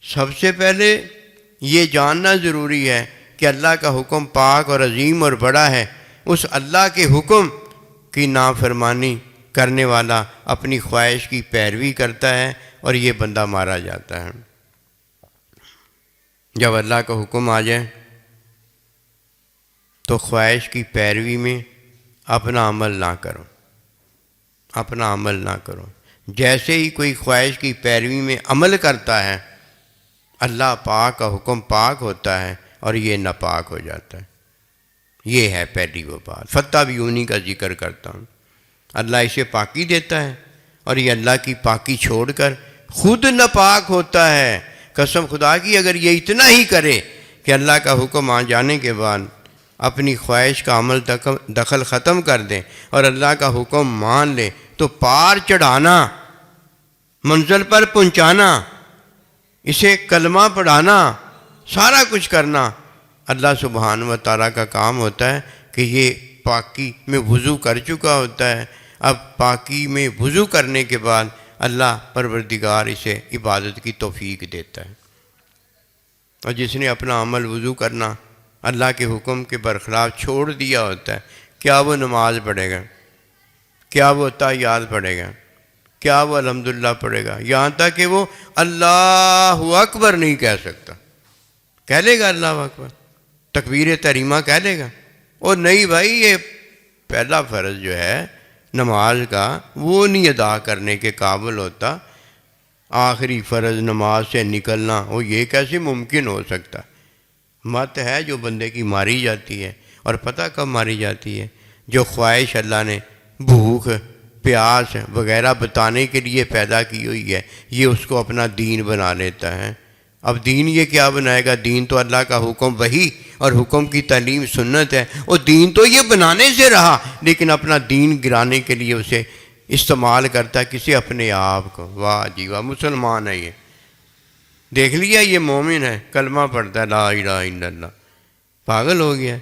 [SPEAKER 1] سب سے پہلے یہ جاننا ضروری ہے کہ اللہ کا حکم پاک اور عظیم اور بڑا ہے۔ اس اللہ کے حکم کی نافرمانی کرنے والا اپنی خواہش کی پیروی کرتا ہے اور یہ بندہ مارا جاتا ہے۔ جب اللہ کا حکم آ جائے تو خواہش کی پیروی میں اپنا عمل نہ کرو، اپنا عمل نہ کرو۔ جیسے ہی کوئی خواہش کی پیروی میں عمل کرتا ہے، اللہ پاک کا حکم پاک ہوتا ہے اور یہ ناپاک ہو جاتا ہے۔ یہ ہے پہلی وہ بات۔ فتح بیونی کا ذکر کرتا ہوں۔ اللہ اسے پاکی دیتا ہے اور یہ اللہ کی پاکی چھوڑ کر خود ناپاک ہوتا ہے۔ قسم خدا کی اگر یہ اتنا ہی کرے کہ اللہ کا حکم آ جانے کے بعد اپنی خواہش کا عمل دخل ختم کر دیں اور اللہ کا حکم مان لے تو پار چڑھانا، منزل پر پہنچانا، اسے کلمہ پڑھانا، سارا کچھ کرنا اللہ سبحانہ و تعالیٰ کا کام ہوتا ہے کہ یہ پاکی میں وضو کر چکا ہوتا ہے۔ اب پاکی میں وضو کرنے کے بعد اللہ پروردگار اسے عبادت کی توفیق دیتا ہے۔ اور جس نے اپنا عمل وضو کرنا اللہ کے حکم کے برخلاف چھوڑ دیا ہوتا ہے، کیا وہ نماز پڑھے گا؟ کیا وہ تحیات پڑھے گا؟ کیا وہ الحمدللہ پڑھے گا؟ یہاں تک کہ وہ اللہ اکبر نہیں کہہ سکتا۔ کہہ لے گا اللہ اکبر، تکبیر تحریمہ کہہ لے گا؟ اور نہیں بھائی، یہ پہلا فرض جو ہے نماز کا وہ نہیں ادا کرنے کے قابل ہوتا، آخری فرض نماز سے نکلنا وہ یہ کیسے ممکن ہو سکتا؟ مت ہے جو بندے کی ماری جاتی ہے، اور پتہ کب ماری جاتی ہے؟ جو خواہش اللہ نے بھوک پیاس وغیرہ بتانے کے لیے پیدا کی ہوئی ہے، یہ اس کو اپنا دین بنا لیتا ہے۔ اب دین یہ کیا بنائے گا؟ دین تو اللہ کا حکم وحی اور حکم کی تعلیم سنت ہے، اور دین تو یہ بنانے سے رہا، لیکن اپنا دین گرانے کے لیے اسے استعمال کرتا ہے کسی اپنے آپ کو۔ واہ جی واہ، مسلمان ہے یہ، دیکھ لیا یہ مومن ہے، کلمہ پڑھتا ہے لا الہ الا اللہ، پاگل ہو گیا۔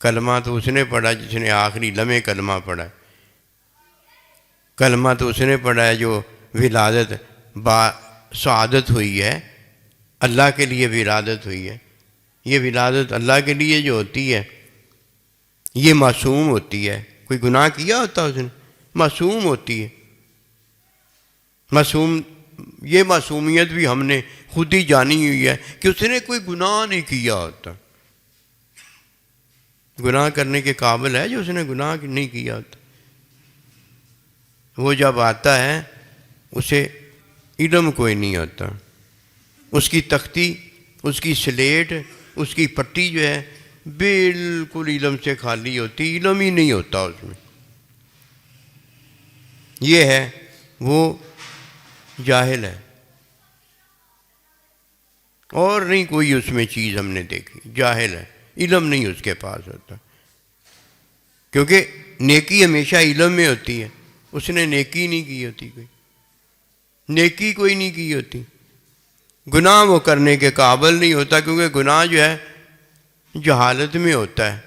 [SPEAKER 1] کلمہ تو اس نے پڑھا جس نے آخری لمحے کلمہ پڑھا ہے، کلمہ تو اس نے پڑھا ہے جو ولادت با سعادت ہوئی ہے، اللہ کے لیے ولادت ہوئی ہے۔ یہ ولادت اللہ کے لیے جو ہوتی ہے یہ معصوم ہوتی ہے، کوئی گناہ کیا ہوتا اس نے؟ معصوم ہوتی ہے۔ معصوم، یہ معصومیت بھی ہم نے خود ہی جانی ہوئی ہے کہ اس نے کوئی گناہ نہیں کیا ہوتا۔ گناہ کرنے کے قابل ہے جو اس نے گناہ نہیں کیا ہوتا۔ وہ جب آتا ہے اسے علم کوئی نہیں ہوتا، اس کی تختی، اس کی سلیٹ، اس کی پٹی جو ہے بالکل علم سے خالی ہوتی، علم ہی نہیں ہوتا اس میں. یہ ہے وہ جاہل ہے، اور نہیں کوئی اس میں چیز ہم نے دیکھی. جاہل ہے، علم نہیں اس کے پاس ہوتا، کیونکہ نیکی ہمیشہ علم میں ہوتی ہے. اس نے نیکی نہیں کی ہوتی، نیکی کوئی نہیں کی ہوتی. گناہ وہ کرنے کے قابل نہیں ہوتا، کیونکہ گناہ جو ہے جہالت میں ہوتا ہے.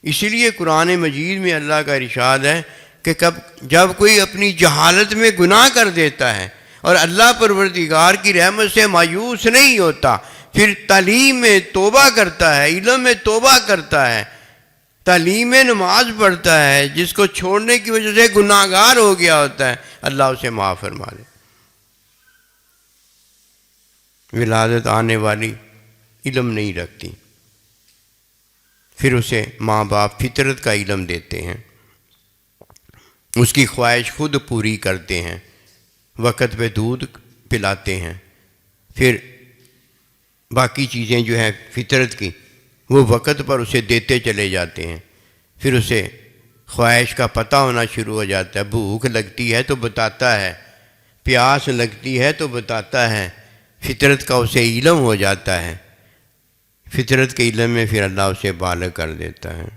[SPEAKER 1] اسی لیے قرآن مجید میں اللہ کا ارشاد ہے کہ جب کوئی اپنی جہالت میں گناہ کر دیتا ہے اور اللہ پروردگار کی رحمت سے مایوس نہیں ہوتا، پھر تعلیم میں توبہ کرتا ہے، علم میں توبہ کرتا ہے، تعلیم میں نماز پڑھتا ہے، جس کو چھوڑنے کی وجہ سے گناہ گار ہو گیا ہوتا ہے، اللہ اسے معاف فرما دے. ولادت آنے والی علم نہیں رکھتی، پھر اسے ماں باپ فطرت کا علم دیتے ہیں، اس کی خواہش خود پوری کرتے ہیں، وقت پہ دودھ پلاتے ہیں، پھر باقی چیزیں جو ہیں فطرت کی وہ وقت پر اسے دیتے چلے جاتے ہیں. پھر اسے خواہش کا پتہ ہونا شروع ہو جاتا ہے. بھوک لگتی ہے تو بتاتا ہے، پیاس لگتی ہے تو بتاتا ہے. فطرت کا اسے علم ہو جاتا ہے. فطرت کے علم میں پھر اللہ اسے بالغ کر دیتا ہے.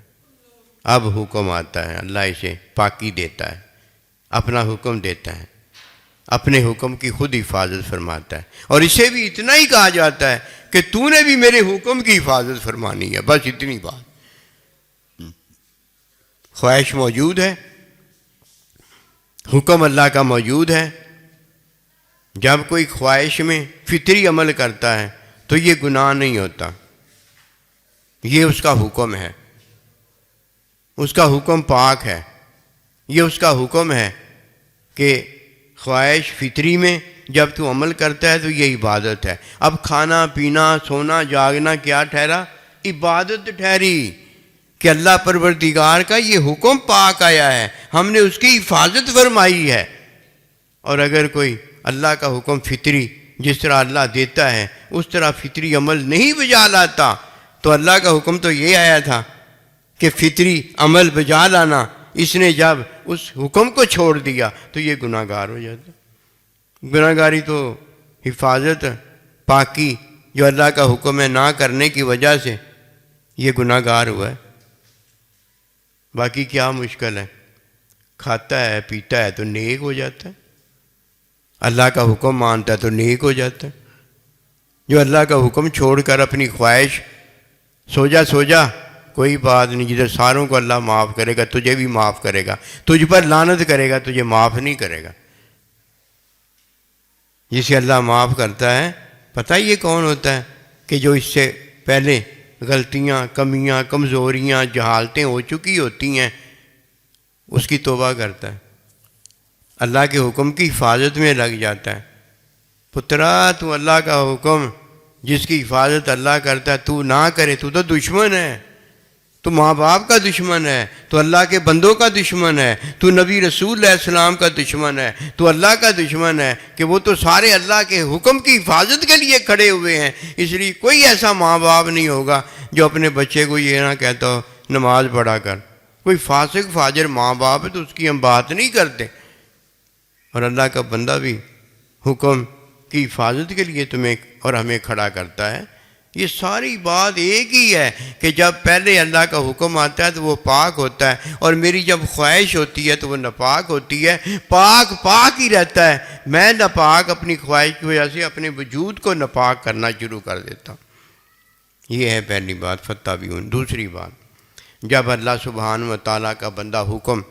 [SPEAKER 1] اب حکم آتا ہے، اللہ اسے پاکی دیتا ہے، اپنا حکم دیتا ہے، اپنے حکم کی خود حفاظت فرماتا ہے. اور اسے بھی اتنا ہی کہا جاتا ہے کہ تو نے بھی میرے حکم کی حفاظت فرمانی ہے، بس اتنی بات. خواہش موجود ہے، حکم اللہ کا موجود ہے. جب کوئی خواہش میں فطری عمل کرتا ہے تو یہ گناہ نہیں ہوتا، یہ اس کا حکم ہے، اس کا حکم پاک ہے. یہ اس کا حکم ہے کہ خواہش فطری میں جب تو عمل کرتا ہے تو یہ عبادت ہے. اب کھانا پینا سونا جاگنا کیا ٹھہرا؟ عبادت ٹھہری کہ اللہ پروردگار کا یہ حکم پاک آیا ہے، ہم نے اس کی حفاظت فرمائی ہے. اور اگر کوئی اللہ کا حکم فطری جس طرح اللہ دیتا ہے اس طرح فطری عمل نہیں بجا لاتا، تو اللہ کا حکم تو یہ آیا تھا کہ فطری عمل بجا لانا. اس نے جب اس حکم کو چھوڑ دیا تو یہ گناہ گار ہو جاتا. گناہ گاری تو حفاظت پاکی جو اللہ کا حکم ہے نہ کرنے کی وجہ سے یہ گناہ گار ہوا ہے. باقی کیا مشکل ہے؟ کھاتا ہے پیتا ہے تو نیک ہو جاتا ہے، اللہ کا حکم مانتا ہے تو نیک ہو جاتا ہے. جو اللہ کا حکم چھوڑ کر اپنی خواہش سو جا کوئی بات نہیں، جدھر ساروں کو اللہ معاف کرے گا تجھے بھی معاف کرے گا، تجھ پر لعنت کرے گا تجھے معاف نہیں کرے گا. جسے اللہ معاف کرتا ہے پتہ یہ کون ہوتا ہے؟ کہ جو اس سے پہلے غلطیاں کمیاں کمزوریاں جہالتیں ہو چکی ہوتی ہیں اس کی توبہ کرتا ہے، اللہ کے حکم کی حفاظت میں لگ جاتا ہے. پترا تو اللہ کا حکم جس کی حفاظت اللہ کرتا ہے تو نہ کرے تو دشمن ہے، تو ماں باپ کا دشمن ہے، تو اللہ کے بندوں کا دشمن ہے، تو نبی رسول علیہ السلام کا دشمن ہے، تو اللہ کا دشمن ہے کہ وہ تو سارے اللہ کے حکم کی حفاظت کے لیے کھڑے ہوئے ہیں. اس لیے کوئی ایسا ماں باپ نہیں ہوگا جو اپنے بچے کو یہ نہ کہتا ہو نماز پڑھا کر. کوئی فاسق فاجر ماں باپ ہے تو اس کی ہم بات نہیں کرتے. اور اللہ کا بندہ بھی حکم کی حفاظت کے لیے تمہیں اور ہمیں کھڑا کرتا ہے. یہ ساری بات ایک ہی ہے کہ جب پہلے اللہ کا حکم آتا ہے تو وہ پاک ہوتا ہے، اور میری جب خواہش ہوتی ہے تو وہ ناپاک ہوتی ہے. پاک پاک ہی رہتا ہے، میں ناپاک اپنی خواہش کی وجہ سے اپنے وجود کو ناپاک کرنا شروع کر دیتا ہوں. یہ ہے پہلی بات فتابعون. دوسری بات، جب اللہ سبحانہ و تعالیٰ کا بندہ حکم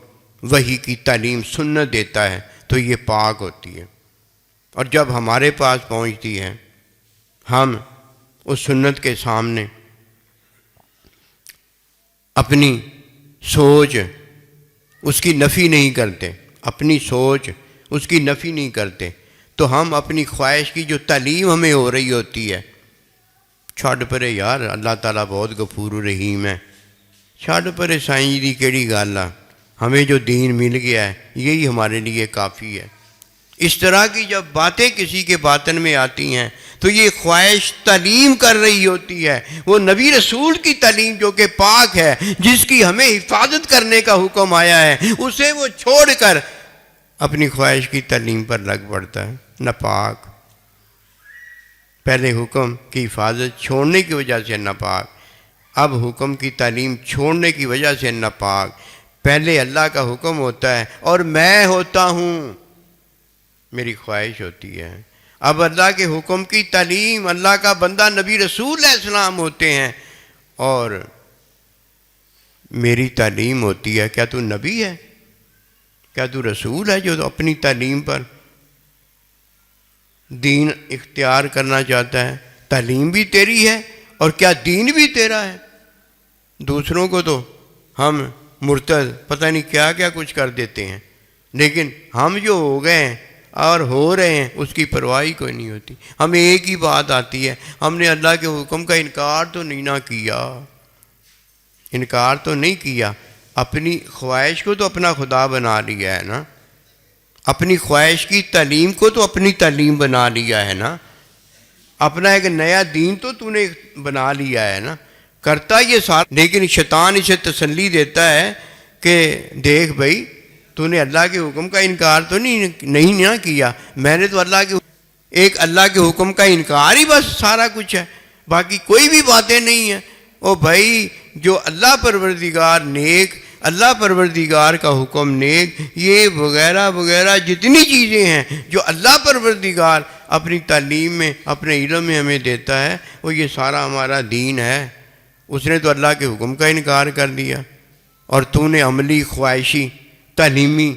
[SPEAKER 1] وحی کی تعلیم سنت دیتا ہے تو یہ پاک ہوتی ہے، اور جب ہمارے پاس پہنچتی ہے ہم اس سنت کے سامنے اپنی سوچ اس کی نفی نہیں کرتے، اپنی سوچ اس کی نفی نہیں کرتے، تو ہم اپنی خواہش کی جو تعلیم ہمیں ہو رہی ہوتی ہے، چھڈ پرے یار اللہ تعالیٰ بہت غفور رحیم ہے، چھڈ پرے سائیں دی کیڑی گل آ، ہمیں جو دین مل گیا ہے یہی ہمارے لیے کافی ہے. اس طرح کی جب باتیں کسی کے باطن میں آتی ہیں تو یہ خواہش تعلیم کر رہی ہوتی ہے، وہ نبی رسول کی تعلیم جو کہ پاک ہے، جس کی ہمیں حفاظت کرنے کا حکم آیا ہے، اسے وہ چھوڑ کر اپنی خواہش کی تعلیم پر لگ پڑتا ہے۔ ناپاک، پہلے حکم کی حفاظت چھوڑنے کی وجہ سے ناپاک، اب حکم کی تعلیم چھوڑنے کی وجہ سے ناپاک۔ پہلے اللہ کا حکم ہوتا ہے اور میں ہوتا ہوں، میری خواہش ہوتی ہے۔ اب اللہ کے حکم کی تعلیم، اللہ کا بندہ نبی رسول علیہ السلام ہوتے ہیں، اور میری تعلیم ہوتی ہے کیا تو نبی ہے، کیا تو رسول ہے جو اپنی تعلیم پر دین اختیار کرنا چاہتا ہے؟ تعلیم بھی تیری ہے اور کیا دین بھی تیرا ہے؟ دوسروں کو تو ہم مرتد پتہ نہیں کیا کیا کچھ کر دیتے ہیں، لیکن ہم جو ہو گئے ہیں اور ہو رہے ہیں اس کی پرواہ کوئی نہیں ہوتی۔ ہمیں ایک ہی بات آتی ہے، ہم نے اللہ کے حکم کا انکار تو نہیں نہ کیا، انکار تو نہیں کیا، اپنی خواہش کو تو اپنا خدا بنا لیا ہے نا، اپنی خواہش کی تعلیم کو تو اپنی تعلیم بنا لیا ہے نا، اپنا ایک نیا دین تو نے بنا لیا ہے نا، کرتا یہ ساتھ۔ لیکن شیطان اسے تسلی دیتا ہے کہ دیکھ بھائی، تو نے اللہ کے حکم کا انکار تو نہیں نہ کیا، میں نے تو اللہ کے حکم کا انکار ہی بس سارا کچھ ہے، باقی کوئی بھی باتیں نہیں ہیں۔ او بھائی، جو اللہ پروردگار نیک، اللہ پروردگار کا حکم نیک، یہ وغیرہ وغیرہ جتنی چیزیں ہیں جو اللہ پروردگار اپنی تعلیم میں، اپنے علم میں ہمیں دیتا ہے، وہ یہ سارا ہمارا دین ہے۔ اس نے تو اللہ کے حکم کا انکار کر دیا، اور تو نے عملی، خواہشی، تعلیمی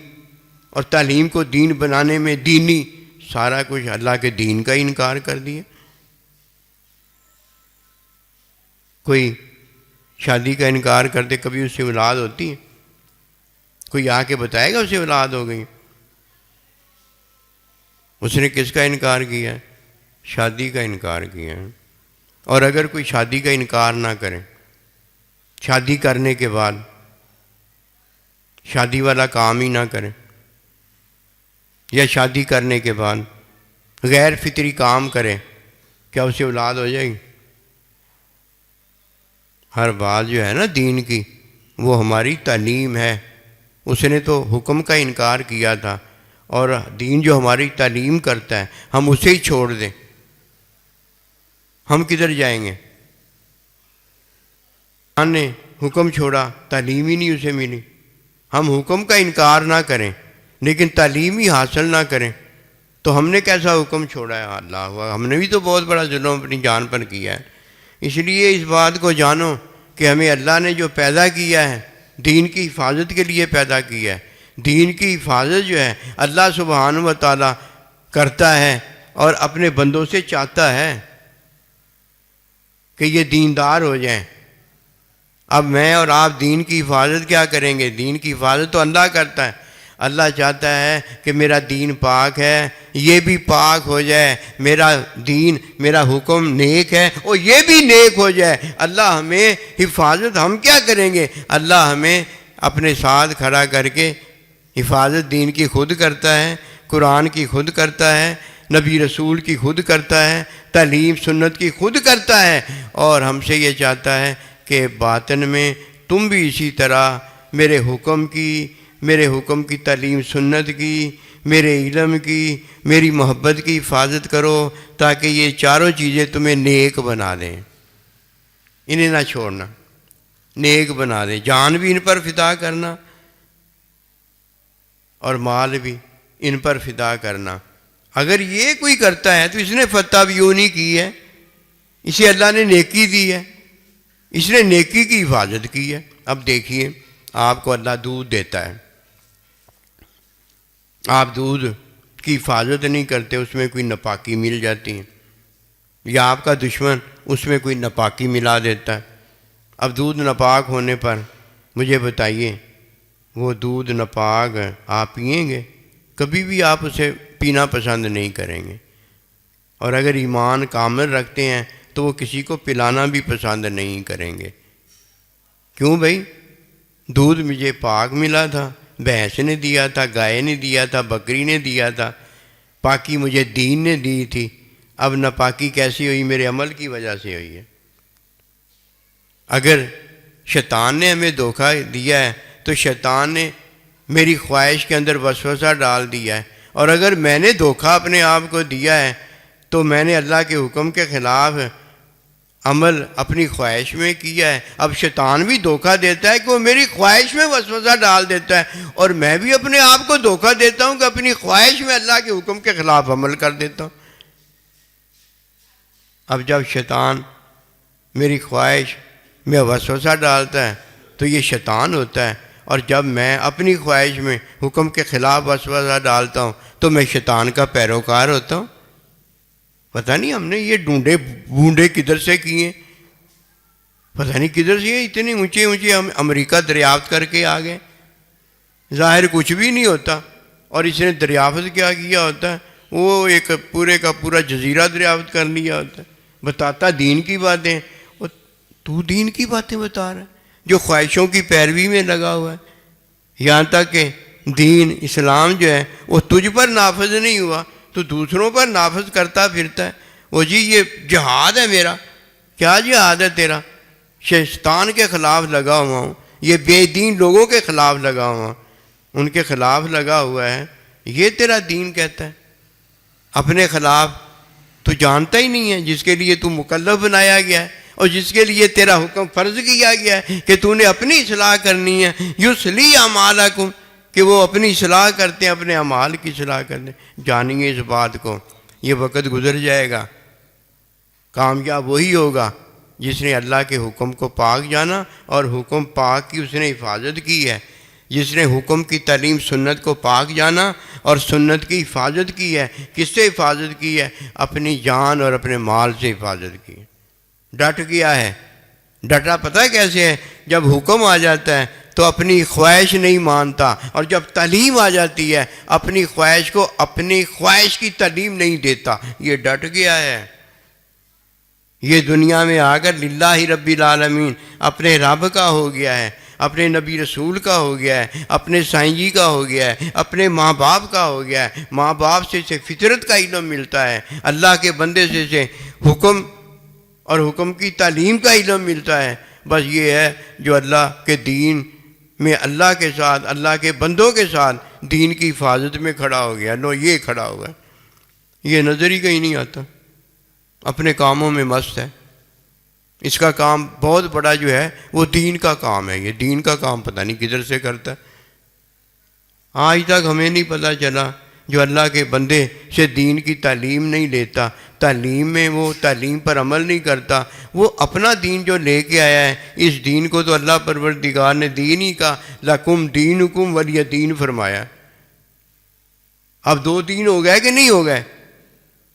[SPEAKER 1] اور تعلیم کو دین بنانے میں دینی سارا کچھ اللہ کے دین کا انکار کر دیا۔ کوئی شادی کا انکار کرتے کبھی اس سے اولاد ہوتی ہے؟ کوئی آ کے بتائے گا اسے اولاد ہو گئی؟ اس نے کس کا انکار کیا ہے؟ شادی کا انکار کیا ہے۔ اور اگر کوئی شادی کا انکار نہ کرے، شادی کرنے کے بعد شادی والا کام ہی نہ کرے، یا شادی کرنے کے بعد غیر فطری کام کرے، کیا اسے اولاد ہو جائے گی؟ ہر بات جو ہے نا دین کی، وہ ہماری تعلیم ہے۔ اس نے تو حکم کا انکار کیا تھا، اور دین جو ہماری تعلیم کرتا ہے ہم اسے ہی چھوڑ دیں، ہم کدھر جائیں گے؟ ہم نے حکم چھوڑا، تعلیم ہی نہیں اسے ملی۔ ہم حکم کا انکار نہ کریں لیکن تعلیم ہی حاصل نہ کریں تو ہم نے کیسا حکم چھوڑا ہے؟ اللہ، ہم نے بھی تو بہت بڑا ظلم اپنی جان پر کیا ہے۔ اس لیے اس بات کو جانو کہ ہمیں اللہ نے جو پیدا کیا ہے دین کی حفاظت کے لیے پیدا کیا ہے۔ دین کی حفاظت جو ہے اللہ سبحانہ و تعالیٰ کرتا ہے، اور اپنے بندوں سے چاہتا ہے کہ یہ دیندار ہو جائیں۔ اب میں اور آپ دین کی حفاظت کیا کریں گے؟ دین کی حفاظت تو اللہ کرتا ہے۔ اللہ چاہتا ہے کہ میرا دین پاک ہے، یہ بھی پاک ہو جائے، میرا دین، میرا حکم نیک ہے اور یہ بھی نیک ہو جائے۔ اللہ ہمیں حفاظت، ہم کیا کریں گے؟ اللہ ہمیں اپنے ساتھ کھڑا کر کے حفاظت دین کی خود کرتا ہے، قرآن کی خود کرتا ہے، نبی رسول کی خود کرتا ہے، تعلیم سنت کی خود کرتا ہے، اور ہم سے یہ چاہتا ہے کہ باطن میں تم بھی اسی طرح میرے حکم کی تعلیم سنت کی، میرے علم کی، میری محبت کی حفاظت کرو، تاکہ یہ چاروں چیزیں تمہیں نیک بنا دیں۔ انہیں نہ چھوڑنا، نیک بنا دیں، جان بھی ان پر فدا کرنا اور مال بھی ان پر فدا کرنا۔ اگر یہ کوئی کرتا ہے تو اس نے فتح بیونی کی ہے، اسے اللہ نے نیکی دی ہے، اس نے نیکی کی حفاظت کی ہے۔ اب دیکھیے، آپ کو اللہ دودھ دیتا ہے، آپ دودھ کی حفاظت نہیں کرتے، اس میں کوئی ناپاکی مل جاتی ہے، یا آپ کا دشمن اس میں کوئی ناپاکی ملا دیتا ہے۔ اب دودھ ناپاک ہونے پر مجھے بتائیے، وہ دودھ ناپاک آپ پئیں گے؟ کبھی بھی آپ اسے پینا پسند نہیں کریں گے، اور اگر ایمان کامل رکھتے ہیں تو وہ کسی کو پلانا بھی پسند نہیں کریں گے۔ کیوں بھائی؟ دودھ مجھے پاک ملا تھا، بھینس نے دیا تھا، گائے نے دیا تھا، بکری نے دیا تھا، پاکی مجھے دین نے دی تھی، اب ناپاکی کیسی ہوئی؟ میرے عمل کی وجہ سے ہوئی ہے۔ اگر شیطان نے ہمیں دھوکہ دیا ہے تو شیطان نے میری خواہش کے اندر وسوسہ ڈال دیا ہے، اور اگر میں نے دھوکہ اپنے آپ کو دیا ہے تو میں نے اللہ کے حکم کے خلاف عمل اپنی خواہش میں کیا ہے۔ اب شیطان بھی دھوکہ دیتا ہے کہ وہ میری خواہش میں وسوسہ ڈال دیتا ہے، اور میں بھی اپنے آپ کو دھوکہ دیتا ہوں کہ اپنی خواہش میں اللہ کے حکم کے خلاف عمل کر دیتا ہوں۔ اب جب شیطان میری خواہش میں وسوسہ ڈالتا ہے تو یہ شیطان ہوتا ہے، اور جب میں اپنی خواہش میں حکم کے خلاف وسوسہ ڈالتا ہوں تو میں شیطان کا پیروکار ہوتا ہوں۔ پتہ نہیں ہم نے یہ بونڈے کدھر سے کیے، پتہ نہیں کدھر سے اتنی اونچے ہم امریکہ دریافت کر کے آ گئے۔ ظاہر کچھ بھی نہیں ہوتا، اور اس نے دریافت کیا کیا ہوتا ہے؟ وہ ایک پورے کا پورا جزیرہ دریافت کر لیا ہوتا ہے۔ بتاتا دین کی باتیں، اور تو دین کی باتیں بتا رہا ہے جو خواہشوں کی پیروی میں لگا ہوا ہے، یہاں تک کہ دین اسلام جو ہے وہ تجھ پر نافذ نہیں ہوا تو دوسروں پر نافذ کرتا پھرتا ہے۔ وہ جی یہ جہاد ہے میرا، کیا جہاد ہے تیرا؟ شیطان کے خلاف لگا ہوا ہوں، یہ بے دین لوگوں کے خلاف لگا ہوا ہوں، ان کے خلاف لگا ہوا ہے، یہ تیرا دین کہتا ہے؟ اپنے خلاف تو جانتا ہی نہیں ہے، جس کے لیے تو مکلف بنایا گیا ہے اور جس کے لیے تیرا حکم فرض کیا گیا ہے کہ تو نے اپنی اصلاح کرنی ہے۔ یصلح اعمالکم، کہ وہ اپنی اصلاح کرتے ہیں، اپنے اعمال کی اصلاح کرتے ہیں۔ جانیے اس بات کو، یہ وقت گزر جائے گا، کامیاب وہی ہوگا جس نے اللہ کے حکم کو پاک جانا اور حکم پاک کی اس نے حفاظت کی ہے، جس نے حکم کی تعلیم سنت کو پاک جانا اور سنت کی حفاظت کی ہے۔ کس سے حفاظت کی ہے؟ اپنی جان اور اپنے مال سے حفاظت کی ہے۔ ڈٹ گیا ہے۔ ڈٹا پتہ کیسے ہے؟ جب حکم آ جاتا ہے تو اپنی خواہش نہیں مانتا، اور جب تعلیم آ جاتی ہے اپنی خواہش کو اپنی خواہش کی تعلیم نہیں دیتا، یہ ڈٹ گیا ہے۔ یہ دنیا میں آ کر للہ رب العالمین اپنے رب کا ہو گیا ہے، اپنے نبی رسول کا ہو گیا ہے، اپنے سائیں جی کا ہو گیا ہے، اپنے ماں باپ کا ہو گیا ہے۔ ماں باپ سے فطرت کا علم ملتا ہے، اللہ کے بندے سے حکم اور حکم کی تعلیم کا علم ملتا ہے۔ بس یہ ہے جو اللہ کے دین میں اللہ کے ساتھ، اللہ کے بندوں کے ساتھ دین کی حفاظت میں کھڑا ہو گیا، لو یہ کھڑا ہوا ہے، یہ نظر ہی کہیں نہیں آتا، اپنے کاموں میں مست ہے۔ اس کا کام بہت بڑا جو ہے وہ دین کا کام ہے، یہ دین کا کام پتہ نہیں کدھر سے کرتا ہے۔ آج تک ہمیں نہیں پتہ چلا، جو اللہ کے بندے سے دین کی تعلیم نہیں لیتا، تعلیم میں وہ تعلیم پر عمل نہیں کرتا، وہ اپنا دین جو لے کے آیا ہے، اس دین کو تو اللہ پروردگار نے دین ہی کا لکم دینکم ولی دین فرمایا۔ اب دو دین ہو گئے کہ نہیں ہو گئے؟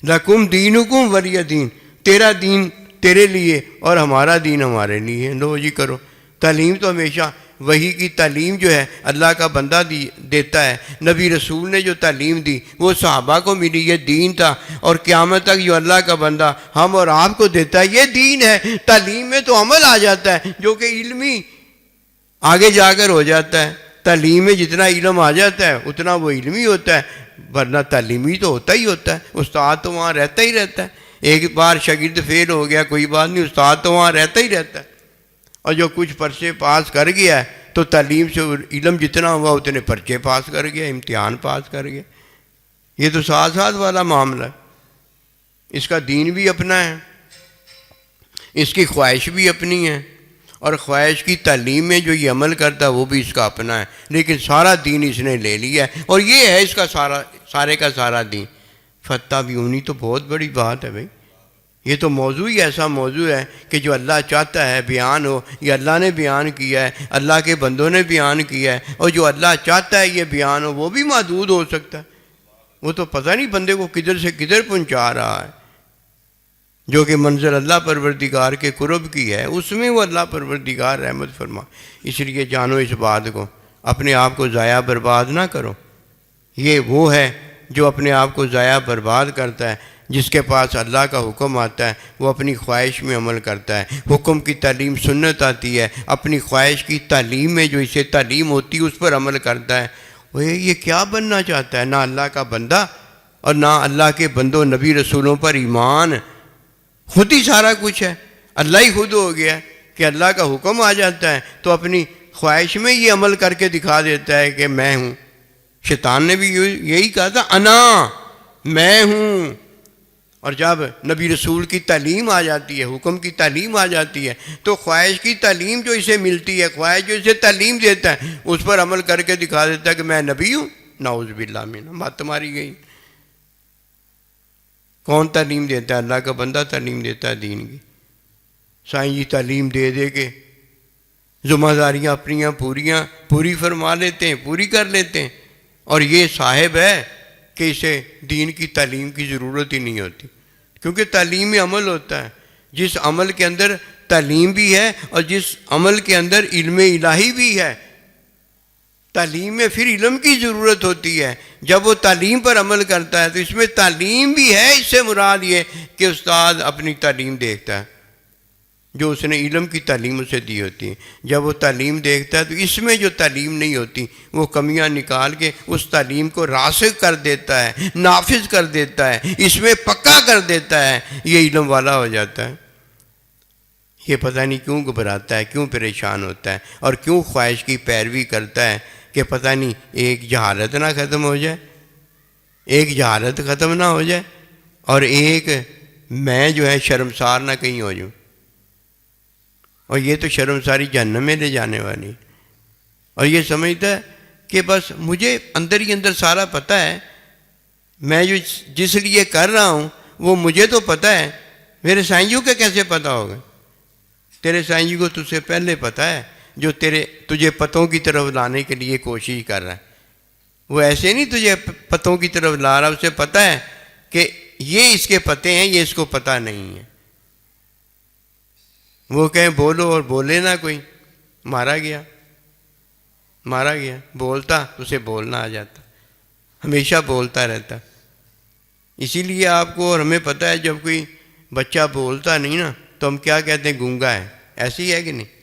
[SPEAKER 1] لکم دینکم ولی دین، تیرا دین تیرے لیے اور ہمارا دین ہمارے لیے، لو جی کرو۔ تعلیم تو ہمیشہ وہی کی تعلیم جو ہے اللہ کا بندہ دیتا ہے۔ نبی رسول نے جو تعلیم دی وہ صحابہ کو ملی، یہ دین تھا، اور قیامت تک جو اللہ کا بندہ ہم اور آپ کو دیتا ہے یہ دین ہے۔ تعلیم میں تو عمل آ جاتا ہے جو کہ علمی آگے جا کر ہو جاتا ہے۔ تعلیم میں جتنا علم آ جاتا ہے اتنا وہ علمی ہوتا ہے، ورنہ تعلیمی تو ہوتا ہی ہوتا ہے، استاد تو وہاں رہتا ہی رہتا ہے۔ ایک بار شاگرد فیل ہو گیا کوئی بات نہیں، استاد تو وہاں رہتا ہی رہتا ہے، اور جو کچھ پرچے پاس کر گیا ہے تو تعلیم سے علم جتنا ہوا اتنے پرچے پاس کر گیا، امتحان پاس کر گیا۔ یہ تو ساتھ ساتھ والا معاملہ ہے۔ اس کا دین بھی اپنا ہے، اس کی خواہش بھی اپنی ہے، اور خواہش کی تعلیم میں جو یہ عمل کرتا ہے وہ بھی اس کا اپنا ہے، لیکن سارا دین اس نے لے لیا ہے، اور یہ ہے اس کا سارے کا سارا دین۔ فتح بھی ہونی تو بہت بڑی بات ہے بھائی، یہ تو موضوع ہی ایسا موضوع ہے کہ جو اللہ چاہتا ہے بیان ہو، یہ اللہ نے بیان کیا ہے، اللہ کے بندوں نے بیان کیا ہے، اور جو اللہ چاہتا ہے یہ بیان ہو وہ بھی محدود ہو سکتا ہے، وہ تو پتہ نہیں بندے کو کدھر سے کدھر پہنچا رہا ہے۔ جو کہ منزل اللہ پروردگار کے قرب کی ہے، اس میں وہ اللہ پروردگار رحمت فرما۔ اس لیے جانو اس بات کو، اپنے آپ کو ضائع برباد نہ کرو۔ یہ وہ ہے جو اپنے آپ کو ضائع برباد کرتا ہے، جس کے پاس اللہ کا حکم آتا ہے وہ اپنی خواہش میں عمل کرتا ہے، حکم کی تعلیم سنت آتی ہے، اپنی خواہش کی تعلیم میں جو اسے تعلیم ہوتی ہے اس پر عمل کرتا ہے۔ وہ یہ کیا بننا چاہتا ہے؟ نہ اللہ کا بندہ اور نہ اللہ کے بندوں نبی رسولوں پر ایمان، خود ہی سارا کچھ ہے، اللہ ہی خود ہو گیا کہ اللہ کا حکم آ جاتا ہے تو اپنی خواہش میں یہ عمل کر کے دکھا دیتا ہے کہ میں ہوں۔ شیطان نے بھی یہی کہا تھا، انا، میں ہوں۔ اور جب نبی رسول کی تعلیم آ جاتی ہے، حکم کی تعلیم آ جاتی ہے، تو خواہش کی تعلیم جو اسے ملتی ہے، خواہش جو اسے تعلیم دیتا ہے، اس پر عمل کر کے دکھا دیتا ہے کہ میں نبی ہوں۔ نعوذ باللہ من، بات ماری گئی۔ کون تعلیم دیتا ہے؟ اللہ کا بندہ تعلیم دیتا ہے دین کی۔ سائیں جی تعلیم دے دے کے ذمہ داریاں اپنیاں پوری فرما لیتے ہیں، پوری کر لیتے ہیں، اور یہ صاحب ہے کہ اسے دین کی تعلیم کی ضرورت ہی نہیں ہوتی، کیونکہ تعلیم میں عمل ہوتا ہے۔ جس عمل کے اندر تعلیم بھی ہے اور جس عمل کے اندر علم الہی بھی ہے، تعلیم میں پھر علم کی ضرورت ہوتی ہے۔ جب وہ تعلیم پر عمل کرتا ہے تو اس میں تعلیم بھی ہے، اس سے مراد یہ کہ استاد اپنی تعلیم دیکھتا ہے جو اس نے علم کی تعلیم اسے دی ہوتی ہے۔ جب وہ تعلیم دیکھتا ہے تو اس میں جو تعلیم نہیں ہوتی وہ کمیاں نکال کے اس تعلیم کو راسخ کر دیتا ہے، نافذ کر دیتا ہے، اس میں پکا کر دیتا ہے، یہ علم والا ہو جاتا ہے۔ یہ پتہ نہیں کیوں گھبراتا ہے، کیوں پریشان ہوتا ہے، اور کیوں خواہش کی پیروی کرتا ہے کہ پتہ نہیں ایک جہالت نہ ختم ہو جائے، ایک جہالت ختم نہ ہو جائے، اور ایک میں جو ہے شرمسار نہ کہیں ہو جاؤں۔ اور یہ تو شرمساری جہنم میں لے جانے والی، اور یہ سمجھتا ہے کہ بس مجھے اندر ہی اندر سارا پتہ ہے، میں جو جس لیے کر رہا ہوں وہ مجھے تو پتہ ہے، میرے سائنجوں کا کیسے پتہ ہوگا؟ تیرے سائنجی کو تجھ سے پہلے پتہ ہے، جو تجھے پتوں کی طرف لانے کے لیے کوشش کر رہا ہے۔ وہ ایسے نہیں تجھے پتوں کی طرف لا رہا، اسے پتہ ہے کہ یہ اس کے پتے ہیں، یہ اس کو پتہ نہیں ہے۔ وہ کہیں بولو اور بولے نہ کوئی، مارا گیا، بولتا تو اسے بولنا آ جاتا، ہمیشہ بولتا رہتا۔ اسی لیے آپ کو اور ہمیں پتہ ہے جب کوئی بچہ بولتا نہیں نا تو ہم کیا کہتے ہیں؟ گونگا ہے۔ ایسے ہی ہے کہ نہیں؟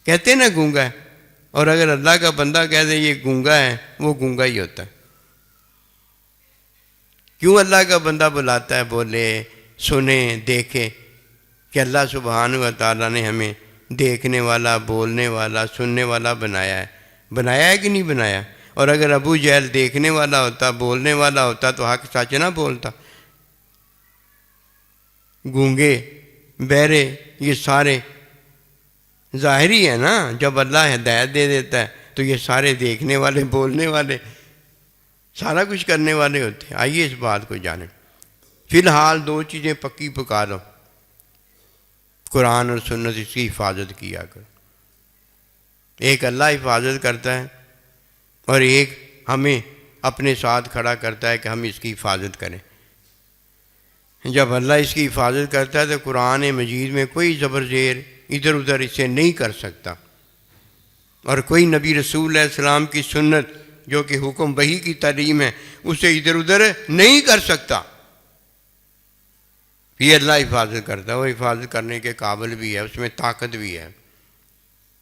[SPEAKER 1] کہتے ہیں نا گونگا ہے۔ اور اگر اللہ کا بندہ کہہ دے یہ گونگا ہے، وہ گونگا ہی ہوتا ہے۔ کیوں اللہ کا بندہ بلاتا ہے بولے، سنے، دیکھے؟ کہ اللہ سبحانہ و تعالیٰ نے ہمیں دیکھنے والا، بولنے والا، سننے والا بنایا ہے کہ نہیں بنایا؟ اور اگر ابو جہل دیکھنے والا ہوتا، بولنے والا ہوتا تو حق سچ نہ بولتا۔ گونگے، بہرے، یہ سارے ظاہری ہے نا، جب اللہ ہدایت دے دیتا ہے تو یہ سارے دیکھنے والے، بولنے والے، سارا کچھ کرنے والے ہوتے ہیں۔ آئیے اس بات کو جانیں۔ فی الحال دو چیزیں پکی پکا لو، قرآن اور سنت، اس کی حفاظت کیا کرو۔ ایک اللہ حفاظت کرتا ہے اور ایک ہمیں اپنے ساتھ کھڑا کرتا ہے کہ ہم اس کی حفاظت کریں۔ جب اللہ اس کی حفاظت کرتا ہے تو قرآن مجید میں کوئی زبر زیر ادھر ادھر اسے نہیں کر سکتا، اور کوئی نبی رسول علیہ السلام کی سنت جو کہ حکم وحی کی تعلیم ہے اسے ادھر ادھر نہیں کر سکتا۔ یہ اللہ حفاظت کرتا ہے، وہ حفاظت کرنے کے قابل بھی ہے، اس میں طاقت بھی ہے۔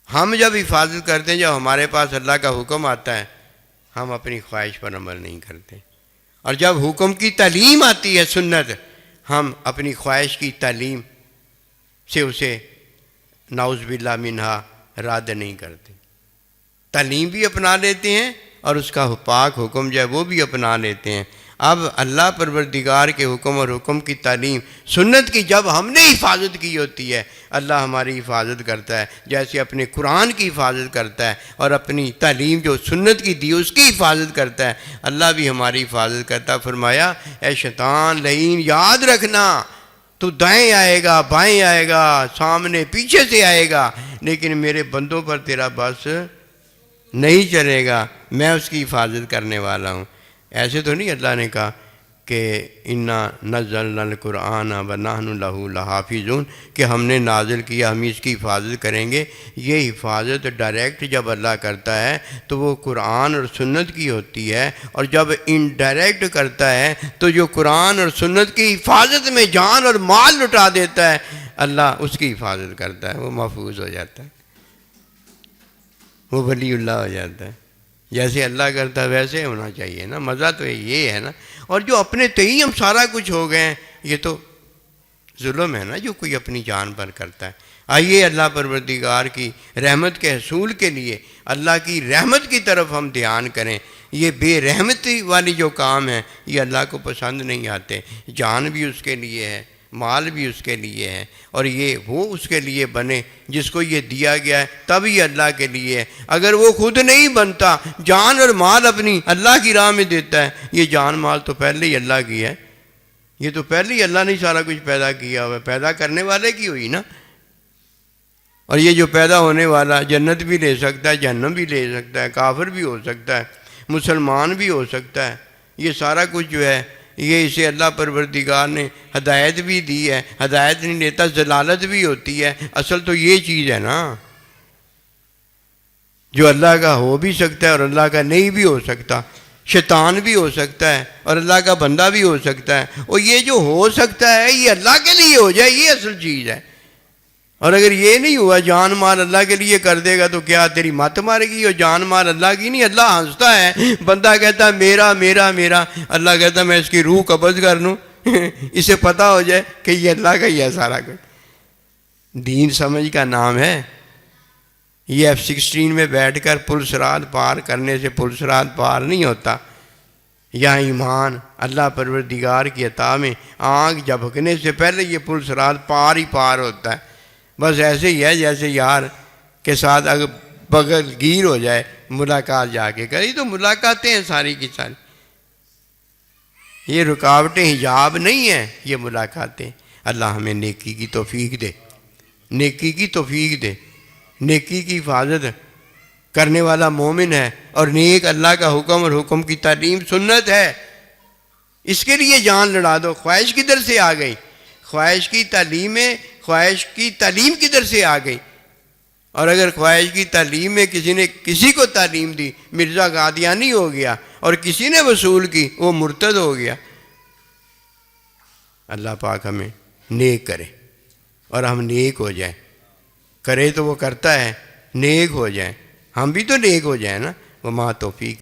[SPEAKER 1] ہم جب حفاظت کرتے ہیں، جب ہمارے پاس اللہ کا حکم آتا ہے، ہم اپنی خواہش پر عمل نہیں کرتے، اور جب حکم کی تعلیم آتی ہے سنت، ہم اپنی خواہش کی تعلیم سے اسے نعوذ باللہ منہا رد نہیں کرتے، تعلیم بھی اپنا لیتے ہیں اور اس کا پاک حکم جو ہے وہ بھی اپنا لیتے ہیں۔ اب اللہ پروردگار کے حکم اور حکم کی تعلیم سنت کی جب ہم نے حفاظت کی ہوتی ہے، اللہ ہماری حفاظت کرتا ہے، جیسے اپنے قرآن کی حفاظت کرتا ہے اور اپنی تعلیم جو سنت کی دی اس کی حفاظت کرتا ہے، اللہ بھی ہماری حفاظت کرتا ہے۔ فرمایا اے شیطان لعین، یاد رکھنا تو دائیں آئے گا، بائیں آئے گا، سامنے پیچھے سے آئے گا، لیکن میرے بندوں پر تیرا بس نہیں چلے گا، میں اس کی حفاظت کرنے والا ہوں۔ ایسے تو نہیں اللہ نے کہا کہ انا نزلنا القرآن ونحن لہ لحافظون، کہ ہم نے نازل کیا، ہم اس کی حفاظت کریں گے۔ یہ حفاظت ڈائریکٹ جب اللہ کرتا ہے تو وہ قرآن اور سنت کی ہوتی ہے، اور جب انڈائریکٹ کرتا ہے تو جو قرآن اور سنت کی حفاظت میں جان اور مال لٹا دیتا ہے، اللہ اس کی حفاظت کرتا ہے، وہ محفوظ ہو جاتا ہے، وہ ولی اللہ ہو جاتا ہے۔ جیسے اللہ کرتا ہے ویسے ہونا چاہیے نا، مزہ تو یہ ہے نا۔ اور جو اپنے تئیں ہم سارا کچھ ہو گئے ہیں، یہ تو ظلم ہے نا جو کوئی اپنی جان پر کرتا ہے۔ آئیے اللہ پروردگار کی رحمت کے حصول کے لیے اللہ کی رحمت کی طرف ہم دھیان کریں۔ یہ بے رحمتی والی جو کام ہے یہ اللہ کو پسند نہیں آتے۔ جان بھی اس کے لیے ہے، مال بھی اس کے لیے ہے، اور یہ وہ اس کے لیے بنے جس کو یہ دیا گیا ہے، تب یہ اللہ کے لیے ہے۔ اگر وہ خود نہیں بنتا، جان اور مال اپنی اللہ کی راہ میں دیتا ہے، یہ جان مال تو پہلے ہی اللہ کی ہے، یہ تو پہلے ہی اللہ نے سارا کچھ پیدا کیا ہوا ہے، پیدا کرنے والے کی ہوئی نا۔ اور یہ جو پیدا ہونے والا جنت بھی لے سکتا ہے، جہنم بھی لے سکتا ہے، کافر بھی ہو سکتا ہے، مسلمان بھی ہو سکتا ہے، یہ سارا کچھ جو ہے یہ اسے اللہ پروردگار نے ہدایت بھی دی ہے۔ ہدایت نہیں لیتا ضلالت بھی ہوتی ہے۔ اصل تو یہ چیز ہے نا، جو اللہ کا ہو بھی سکتا ہے اور اللہ کا نہیں بھی ہو سکتا، شیطان بھی ہو سکتا ہے اور اللہ کا بندہ بھی ہو سکتا ہے، اور یہ جو ہو سکتا ہے یہ اللہ کے لیے ہو جائے، یہ اصل چیز ہے۔ اور اگر یہ نہیں ہوا، جان مال اللہ کے لیے کر دے گا تو کیا تیری مت مارے گی؟ اور جان مال اللہ کی نہیں، اللہ ہنستا ہے، بندہ کہتا ہے میرا میرا میرا، اللہ کہتا ہے میں اس کی روح قبض کر لوں اسے پتہ ہو جائے کہ یہ اللہ کا ہی ہے سارا کچھ۔ دین سمجھ کا نام ہے۔ یہ F-16 میں بیٹھ کر پلسرات پار کرنے سے پلسرات پار نہیں ہوتا۔ یہاں ایمان اللہ پروردگار کی عطا میں آنکھ جھپکنے سے پہلے یہ پلسرات پار ہی پار ہوتا ہے۔ بس ایسے ہی ہے جیسے یار کے ساتھ اگر بغل گیر ہو جائے، ملاقات جا کے کری، تو ملاقاتیں ہیں ساری کی ساری۔ یہ رکاوٹیں حجاب نہیں ہیں، یہ ملاقاتیں۔ اللہ ہمیں نیکی کی توفیق دے، نیکی کی توفیق دے۔ نیکی کی حفاظت کرنے والا مومن ہے، اور نیک اللہ کا حکم اور حکم کی تعلیم سنت ہے، اس کے لیے جان لڑا دو۔ خواہش کدھر سے آ گئی؟ خواہش کی تعلیم کدھر سے آ گئی؟ اور اگر خواہش کی تعلیم میں کسی نے کسی کو تعلیم دی، مرزا قادیانی ہو گیا، اور کسی نے وصول کی، وہ مرتد ہو گیا۔ اللہ پاک ہمیں نیک کرے اور ہم نیک ہو جائیں۔ کرے تو وہ کرتا ہے، نیک ہو جائیں، ہم بھی تو نیک ہو جائیں نا۔ وما توفیق